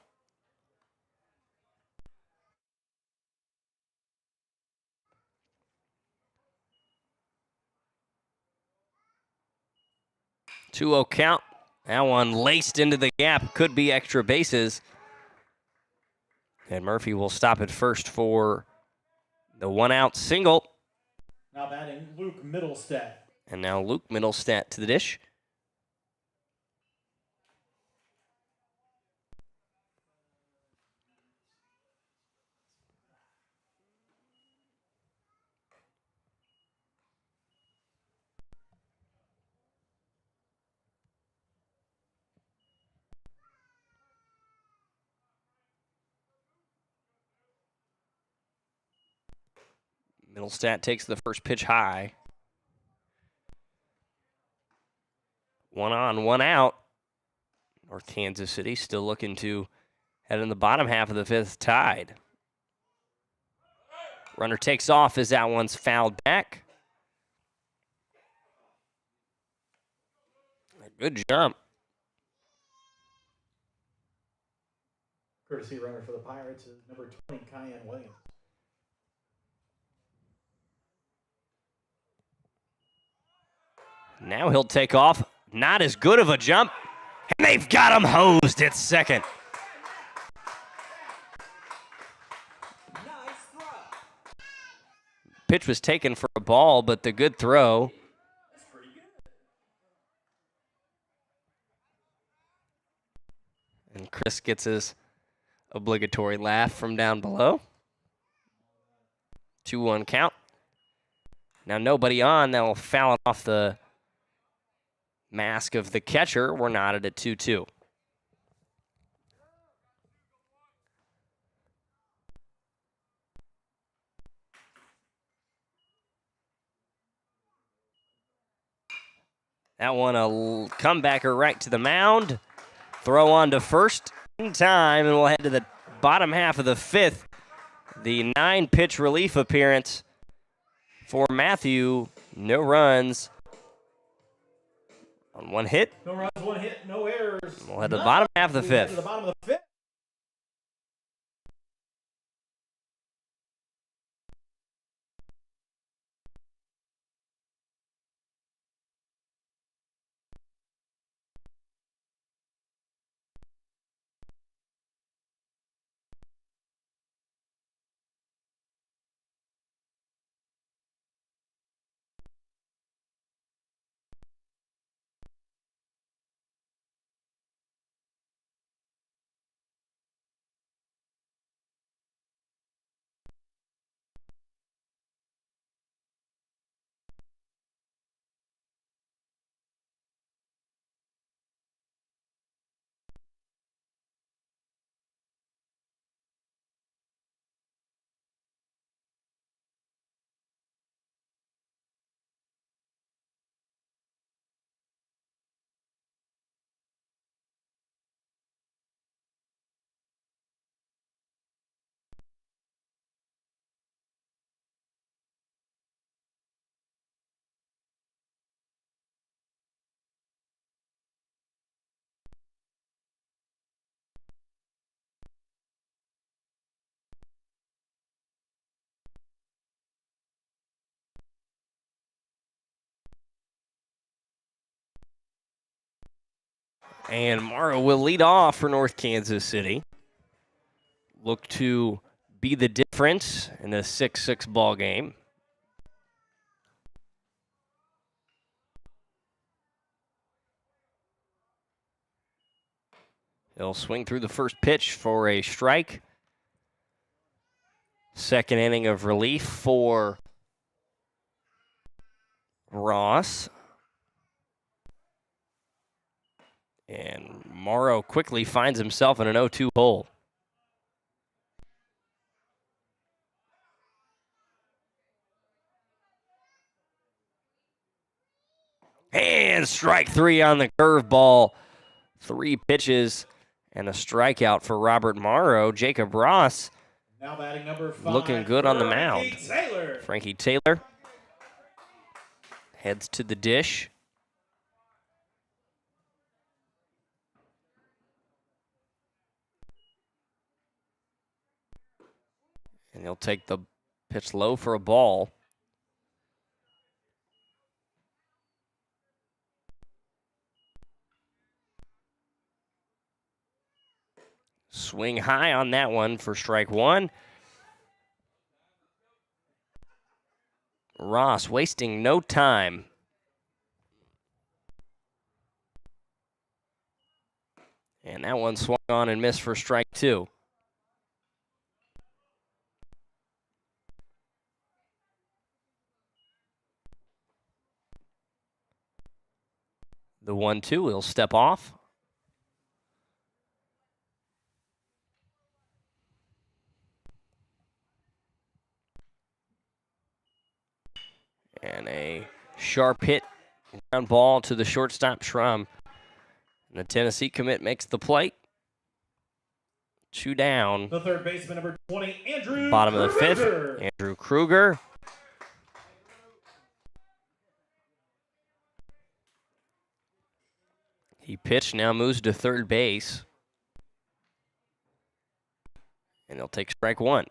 B: Two-0 count. That one laced into the gap. Could be extra bases. And Murphy will stop at first for the 1-out single.
A: Now batting Luke Middlestat.
B: And now Luke Middlestat to the dish. Middlestat takes the first pitch high. 1 on, 1 out. North Kansas City still looking to head in the bottom half of the 5th tied. Runner takes off as that one's fouled back. A good jump.
A: Courtesy runner for the Pirates is number 20, Kyan Williams.
B: Now he'll take off. Not as good of a jump. And they've got him hosed at second.
A: Nice throw.
B: Pitch was taken for a ball, but the good throw.
A: That's pretty good.
B: And Chris gets his obligatory laugh from down below. 2-1 count. Now nobody on. That will foul it off the mask of the catcher. We're knotted at 2-2. That one a comebacker right to the mound. Throw on to first in time, and we'll head to the bottom half of the 5th. The 9-pitch relief appearance for Matthew. No runs. On 1 hit.
A: No runs, 1 hit, no errors.
B: We'll head to the bottom half of the 5th.
A: To the bottom of the 5th.
B: And Morrow will lead off for North Kansas City. Look to be the difference in a 6-6 ball game. He'll swing through the first pitch for a strike. Second inning of relief for Ross. And Morrow quickly finds himself in an 0-2 hole. And strike three on the curveball. 3 pitches and a strikeout for Robert Morrow. Jacob Ross
A: now batting number 5,
B: looking good on the mound.
A: Taylor.
B: Frankie Taylor heads to the dish. And he'll take the pitch low for a ball. Swing high on that one for strike one. Ross wasting no time. And that one swung on and missed for strike two. The 1-2, he'll step off. And a sharp hit, ground ball to the shortstop, Schrum. And the Tennessee commit makes the plate. 2 down.
A: The third baseman, number 20, Andrew
B: Bottom of the
A: Kruger.
B: 5th, Andrew Kruger. He pitched, now moves to third base. And he'll take strike one.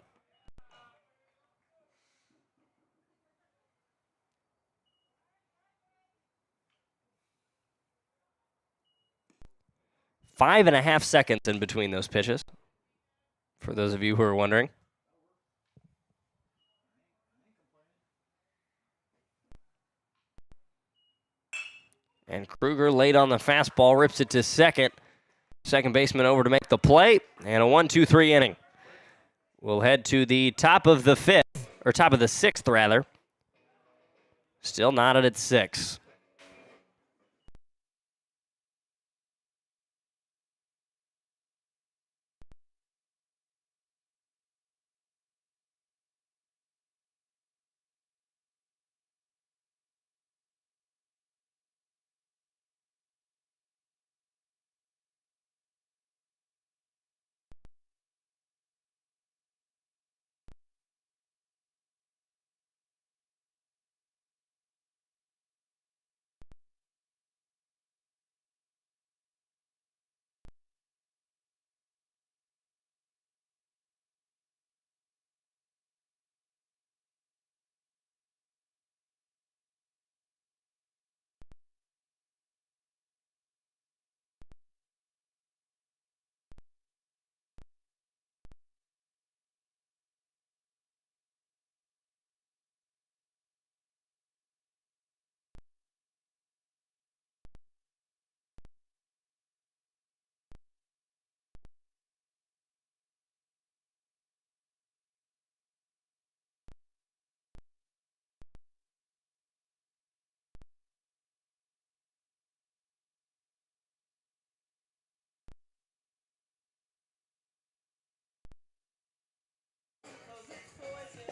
B: Five and a half seconds in between those pitches, for those of you who are wondering. And Kruger late on the fastball, rips it to second. Second baseman over to make the play, and a 1-2-3 inning. We'll head to the top of the 5th, or top of the 6th, rather. Still knotted at 6.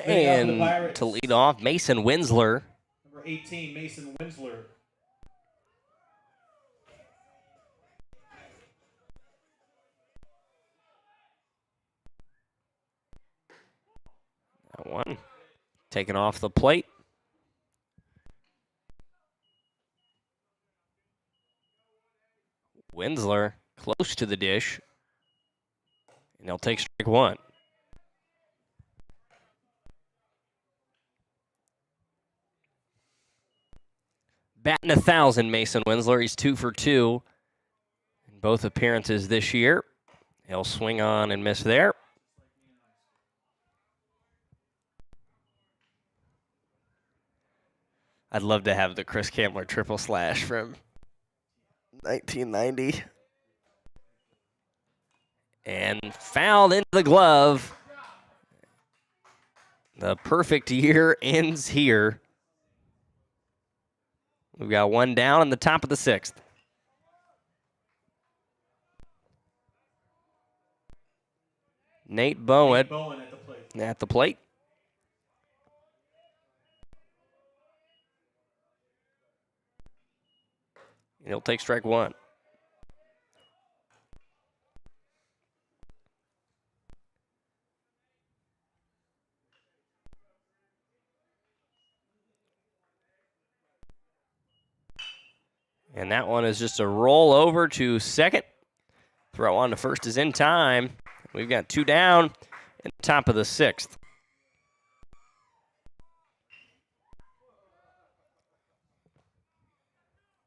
B: And to lead off, Mason Winsler.
A: Number 18, Mason Winsler.
B: That one taken off the plate. Winsler close to the dish. And he'll take strike one. Batting 1,000, Mason Winsler. He's 2 for 2 in both appearances this year. He'll swing on and miss there. I'd love to have the Chris Kamler triple slash from 1990. And fouled into the glove. The perfect year ends here. We've got one down in the top of the 6th. Nate Bowen at the plate. And he'll take strike one. And that one is just a roll over to second. Throw on to first is in time. We've got two down in the top of the 6th.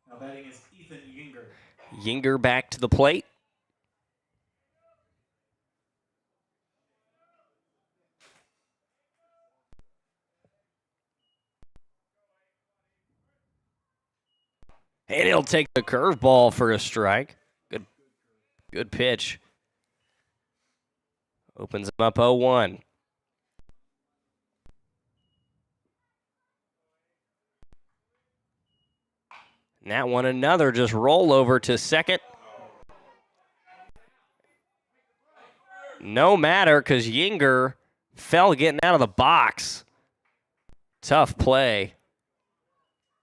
A: Now batting is Ethan Yinger.
B: Yinger back to the plate. And he'll take the curveball for a strike. Good pitch. Opens him up 0-1. And that one another just roll over to second. No matter, because Yinger fell getting out of the box. Tough play,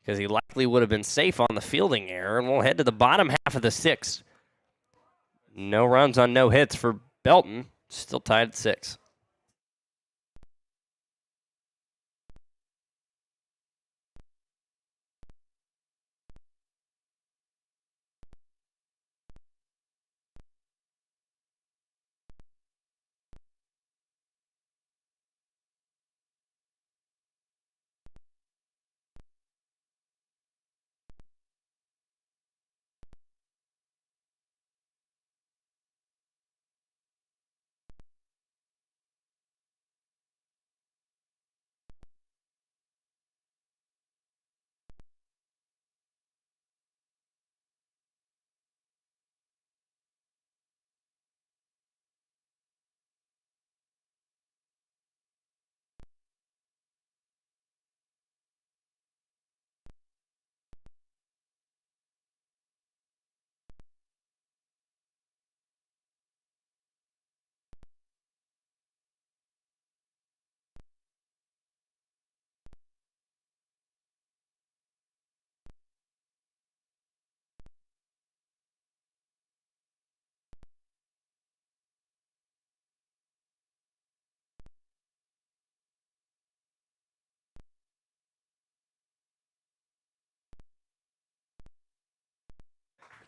B: because he likely would have been safe on the fielding error. And we'll head to the bottom half of the 6th. No runs on no hits for Belton. Still tied at 6.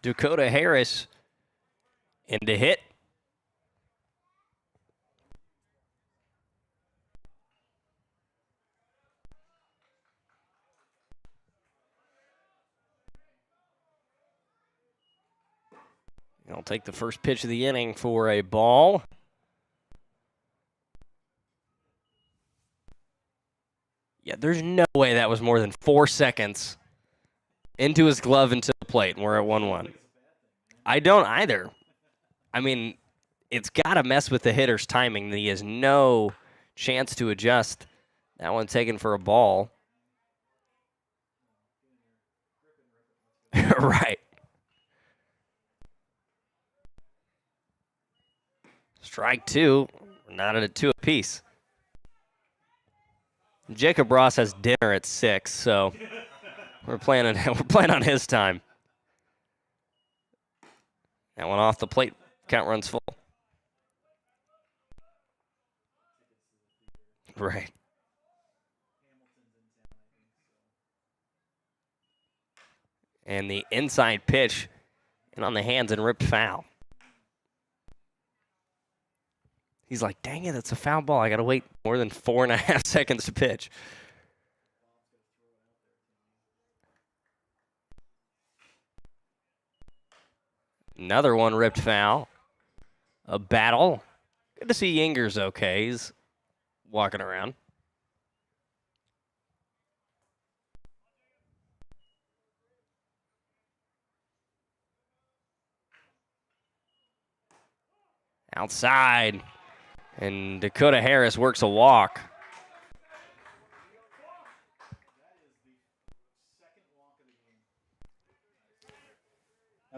B: Dakota Harris in to hit. He'll take the first pitch of the inning for a ball. Yeah, there's no way that was more than 4 seconds into his glove into the plate, and we're at 1-1. I don't either. I mean, it's got to mess with the hitter's timing. He has no chance to adjust. That one taken for a ball. Right. Strike two. We're not at a 2 apiece. Jacob Ross has dinner at 6, so we're playing on his time. That one off the plate. Count runs full. Right. And the inside pitch and on the hands and ripped foul. He's like, dang it, it's a foul ball. I got to wait more than 4.5 seconds to pitch. Another one ripped foul. A battle. Good to see Yinger's okay. He's walking around. Outside. And Dakota Harris works a walk.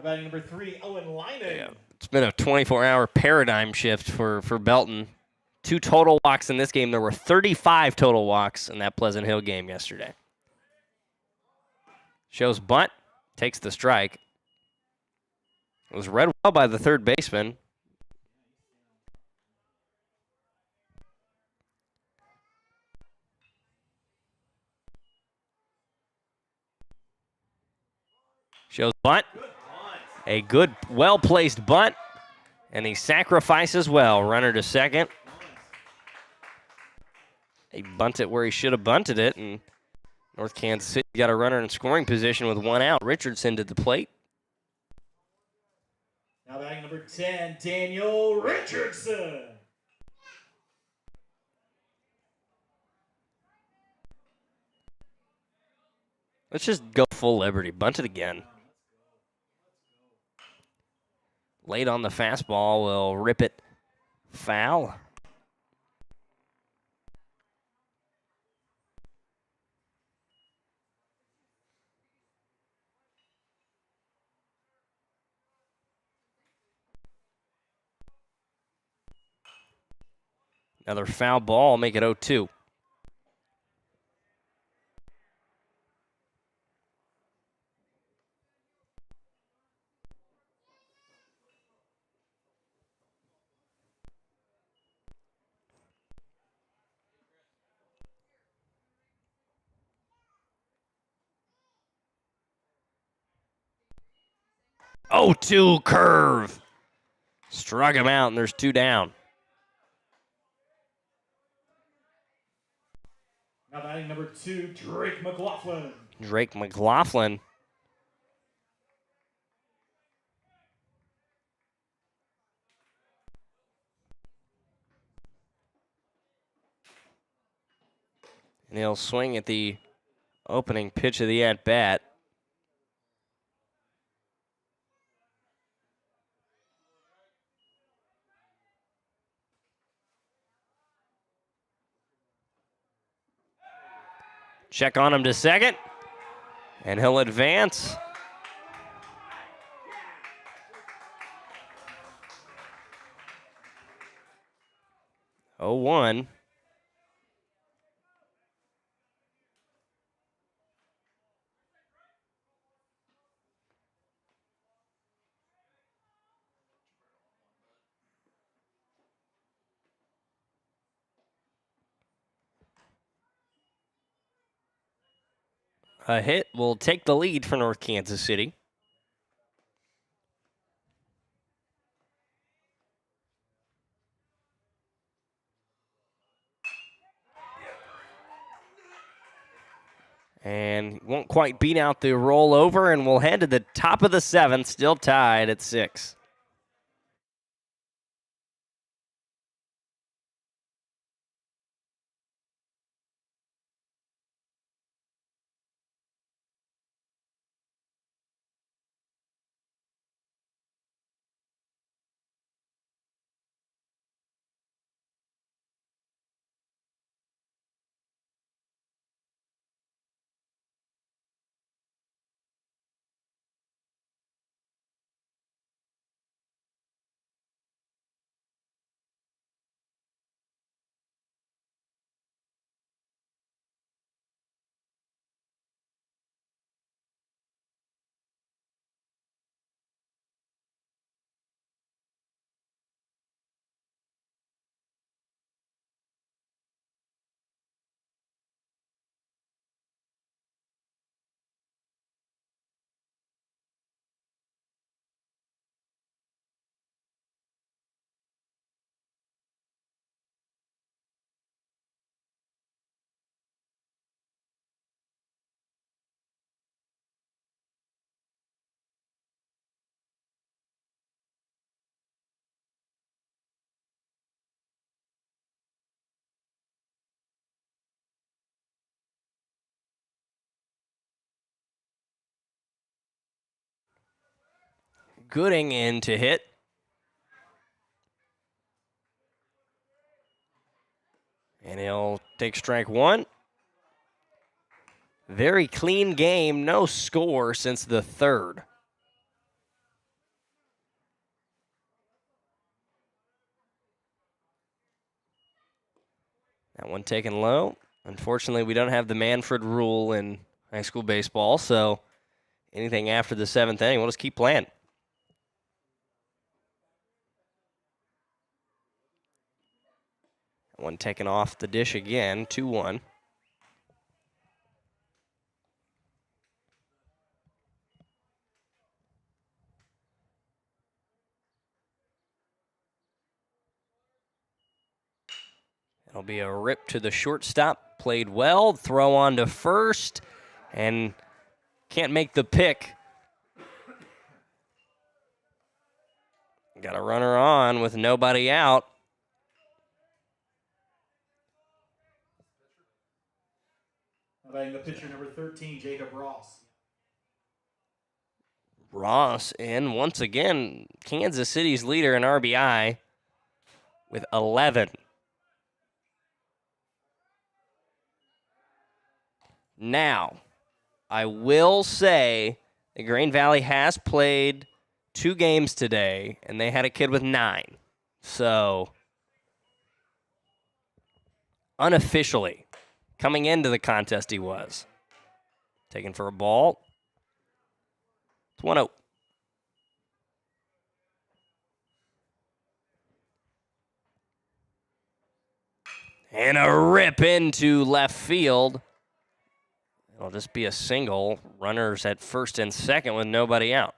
A: Batting number 3, Owen Leinen.
B: Yeah, it's been a 24-hour paradigm shift for Belton. 2 total walks in this game. There were 35 total walks in that Pleasant Hill game yesterday. Shows bunt, takes the strike. It was read well by the third baseman. Shows bunt. A good, well-placed bunt. And he sacrifices well. Runner to second. He bunted where he should have bunted it. And North Kansas City got a runner in scoring position with 1 out. Richardson to the plate.
A: Now batting number 10, Daniel Richardson.
B: Let's just go full liberty. Bunt it again. Late on the fastball, will rip it foul. Another foul ball, make it 0-2. Oh, 2 curve. Struck him out, and there's 2 down.
A: Now batting number 2, Drake McLaughlin.
B: Drake McLaughlin. And he'll swing at the opening pitch of the at-bat. Check on him to second. And he'll advance. Oh, 1. A hit will take the lead for North Kansas City. And won't quite beat out the rollover, and we'll head to the top of the 7th, still tied at 6. Gooding in to hit. And he'll take strike one. Very clean game, no score since the third. That one taken low. Unfortunately, we don't have the Manfred rule in high school baseball, so anything after the seventh inning, we'll just keep playing. One taken off the dish again, 2-1. It'll be a rip to the shortstop. Played well. Throw on to first. And can't make the pick. Got a runner on with nobody out.
A: Batting the pitcher, number 13, Jacob Ross.
B: Ross in once again, Kansas City's leader in RBI with 11. Now, I will say that Green Valley has played 2 games today, and they had a kid with 9. So, unofficially, coming into the contest he was. Taken for a ball. It's 1-0. And a rip into left field. It'll just be a single. Runners at first and second with nobody out.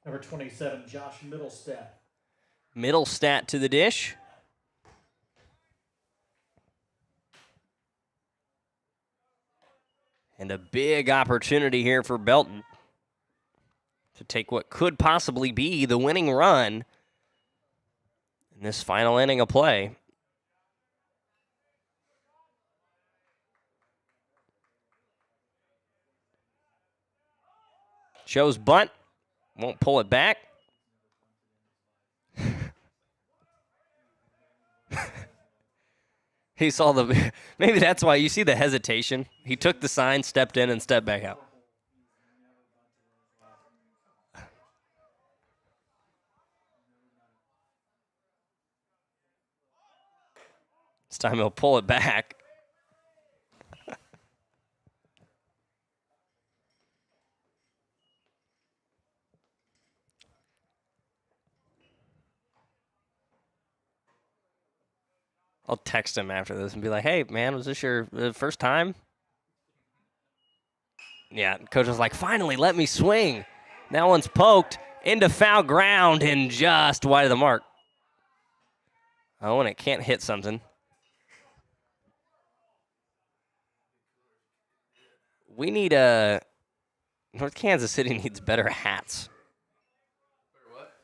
A: Number 27, Josh Middlestat.
B: Middlestat to the dish. And a big opportunity here for Belton to take what could possibly be the winning run in this final inning of play. Shows bunt. Won't pull it back. He saw the, maybe that's why you see the hesitation. He took the sign, stepped in, and stepped back out. This time he'll pull it back. I'll text him after this and be like, hey, man, was this your first time? Yeah, coach was like, finally, let me swing. That one's poked into foul ground and just wide of the mark. Oh, and it can't hit something. We need North Kansas City needs better hats.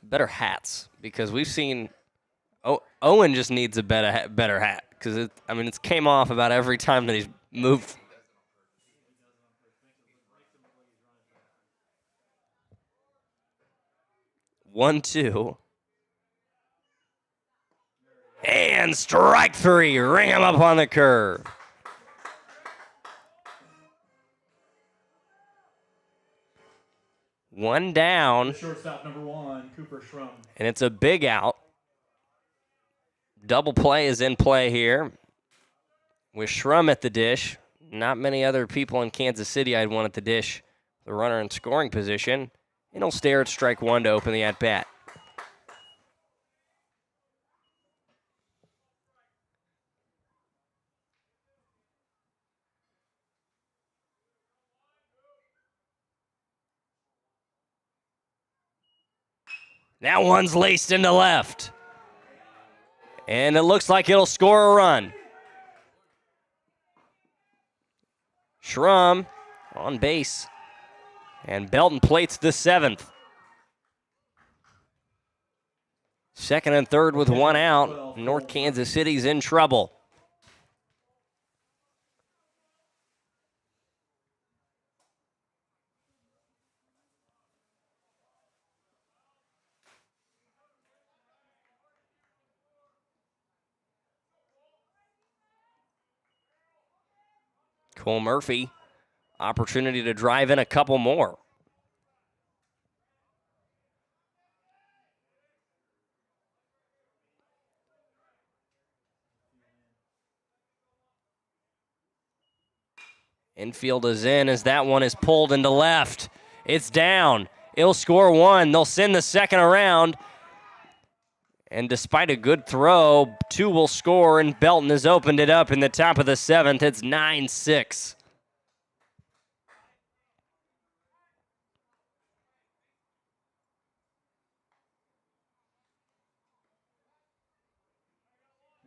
B: Better hats, because we've seen Owen just needs a better hat, because it's came off about every time that he's moved. One, two. And strike 3. Ring him up on the curve. One down.
A: The shortstop, number 1, Cooper Schrum.
B: And it's a big out. Double play is in play here. With Schrum at the dish. Not many other people in Kansas City I'd want at the dish. The runner in scoring position. And he'll stare at strike 1 to open the at-bat. That one's laced into left. And it looks like it'll score a run. Schrum on base. And Belton plates the 7th. Second and third with 1 out. North Kansas City's in trouble. Cole Murphy, opportunity to drive in a couple more. Infield is in as that one is pulled into left. It's down. It'll score one. They'll send the second around. And despite a good throw, two will score, and Belton has opened it up in the top of the seventh. It's 9-6.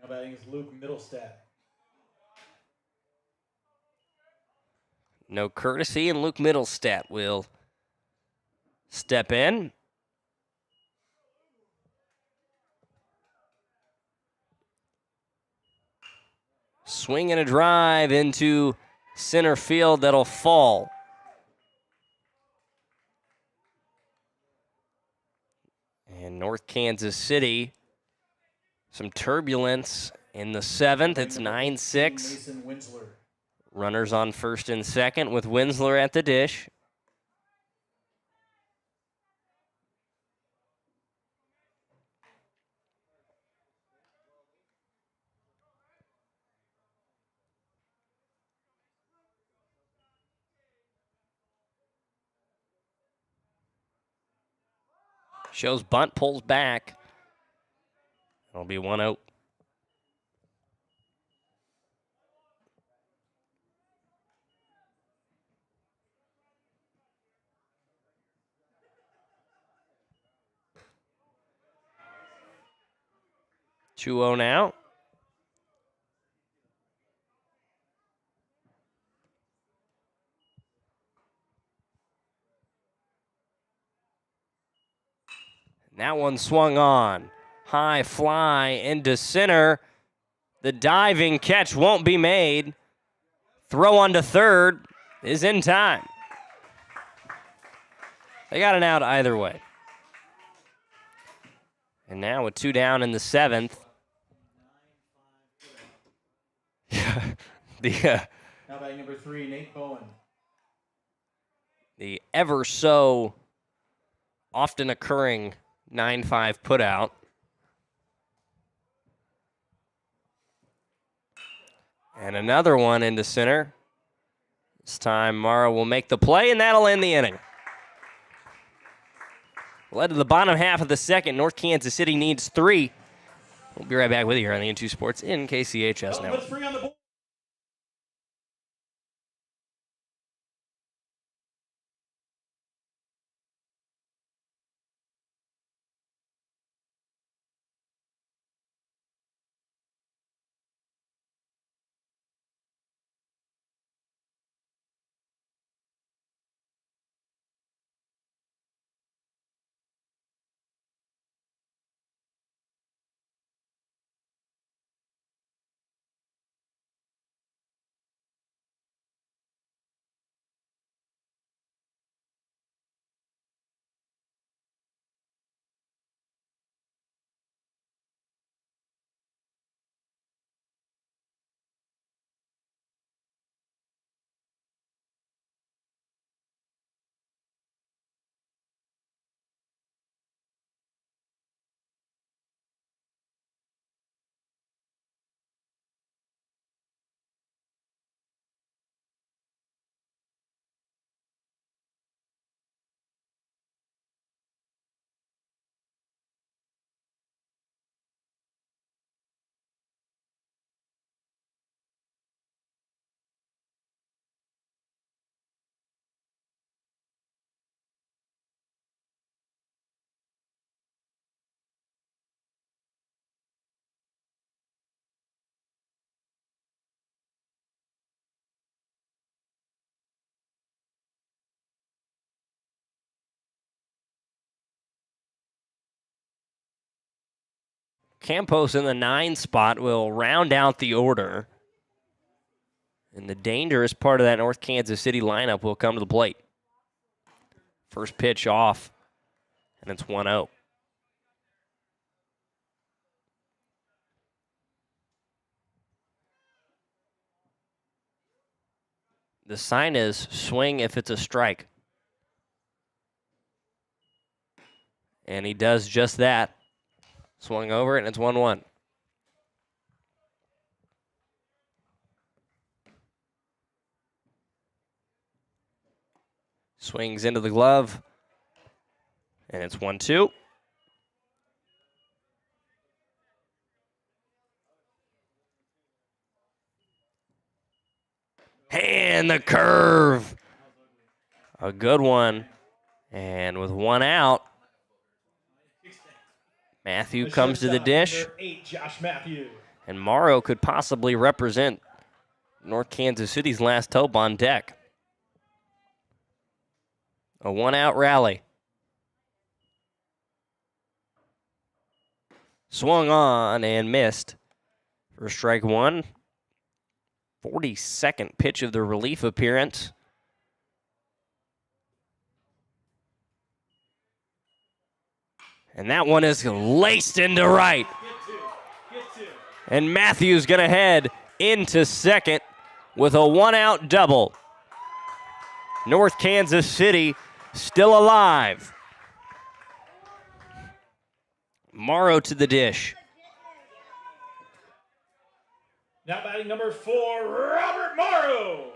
A: Now batting is Luke Middlestat.
B: No courtesy, and Luke Middlestat will step in. Swing and a drive into center field that'll fall. And North Kansas City, some turbulence in the seventh. It's 9-6.
A: Mason Winsler.
B: Runners on first and second with Winsler at the dish. Shows bunt, pulls back. It'll be 1-0. Now. That one swung on. High fly into center. The diving catch won't be made. Throw on to third is in time. They got an out either way. And now with two down in the seventh.
A: Now batting number 3, Nate Bowen.
B: The ever so often occurring 9-5 putout. And another one into center. This time Morrow will make the play, and that'll end the inning. Led to the bottom half of the second. North Kansas City needs 3. We'll be right back with you here on the N2 Sports in KCHS Network. Campos in the 9 spot will round out the order. And the dangerous part of that North Kansas City lineup will come to the plate. First pitch off, and it's 1-0. The sign is swing if it's a strike. And he does just that. Swung over it, and it's 1-1. Swings into the glove, and it's 1-2. And the curve. A good one. And with one out, Matthew comes to the dish.
A: Number 8, Josh Matthew.
B: And Morrow could possibly represent North Kansas City's last hope on deck. A one-out rally. Swung on and missed for strike one. 42nd pitch of the relief appearance. And that one is laced into right. And Matthews going to head into second with a one-out double. North Kansas City still alive. Morrow to the dish.
A: Now batting number 4, Robert Morrow.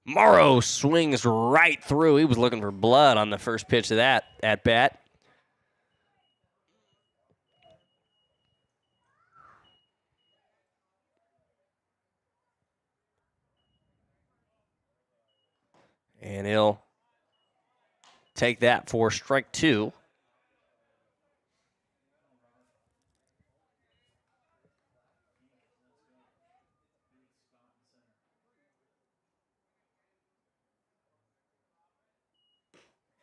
B: Morrow swings right through. He was looking for blood on the first pitch of that at bat. And he'll take that for strike two.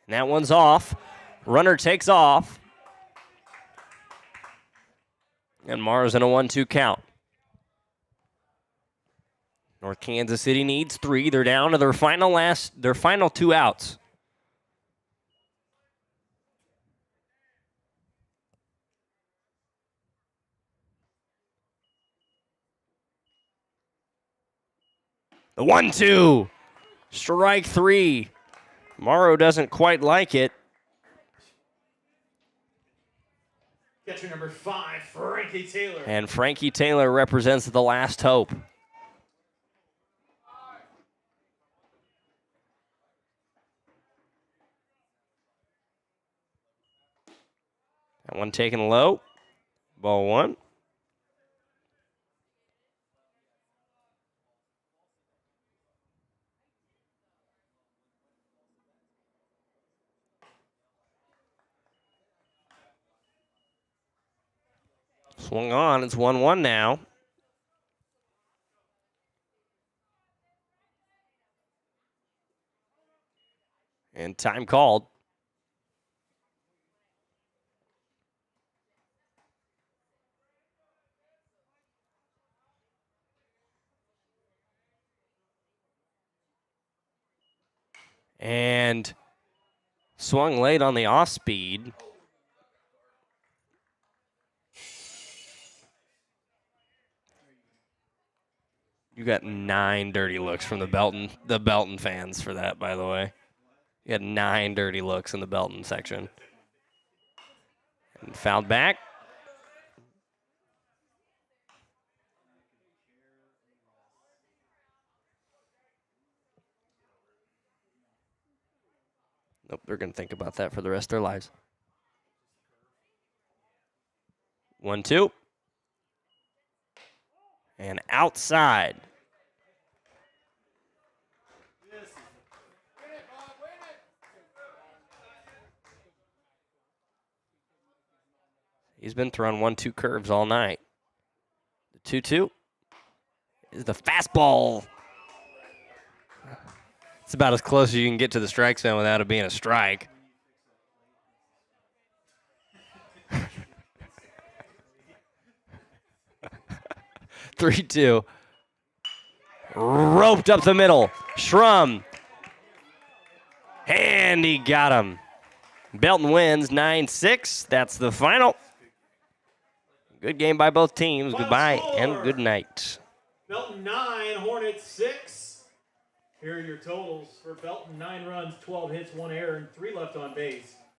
B: And that one's off. Runner takes off. And Morrow's in a 1-2 count. North Kansas City needs 3. They're down to their final 2 outs. The 1-2. Strike 3. Morrow doesn't quite like it.
A: Catcher number 5, Frankie Taylor.
B: And Frankie Taylor represents the last hope. That one taken low. Ball 1. Swung on. It's 1-1 now. And time called. And swung late on the off speed. You got 9 dirty looks from the Belton fans for that, by the way. You had 9 dirty looks in the Belton section. And fouled back. Nope, they're going to think about that for the rest of their lives. 1-2. And outside. He's been throwing 1-2 curves all night. The 2-2 is the fastball. It's about as close as you can get to the strike zone without it being a strike. 3-2. Roped up the middle. Schrum. And he got him. Belton wins 9-6. That's the final. Good game by both teams.
A: Final
B: Goodbye
A: score.
B: and good night.
A: Belton 9, Hornets 6. Here are your totals for Belton: 9 runs, 12 hits, 1 error, and 3 left on base.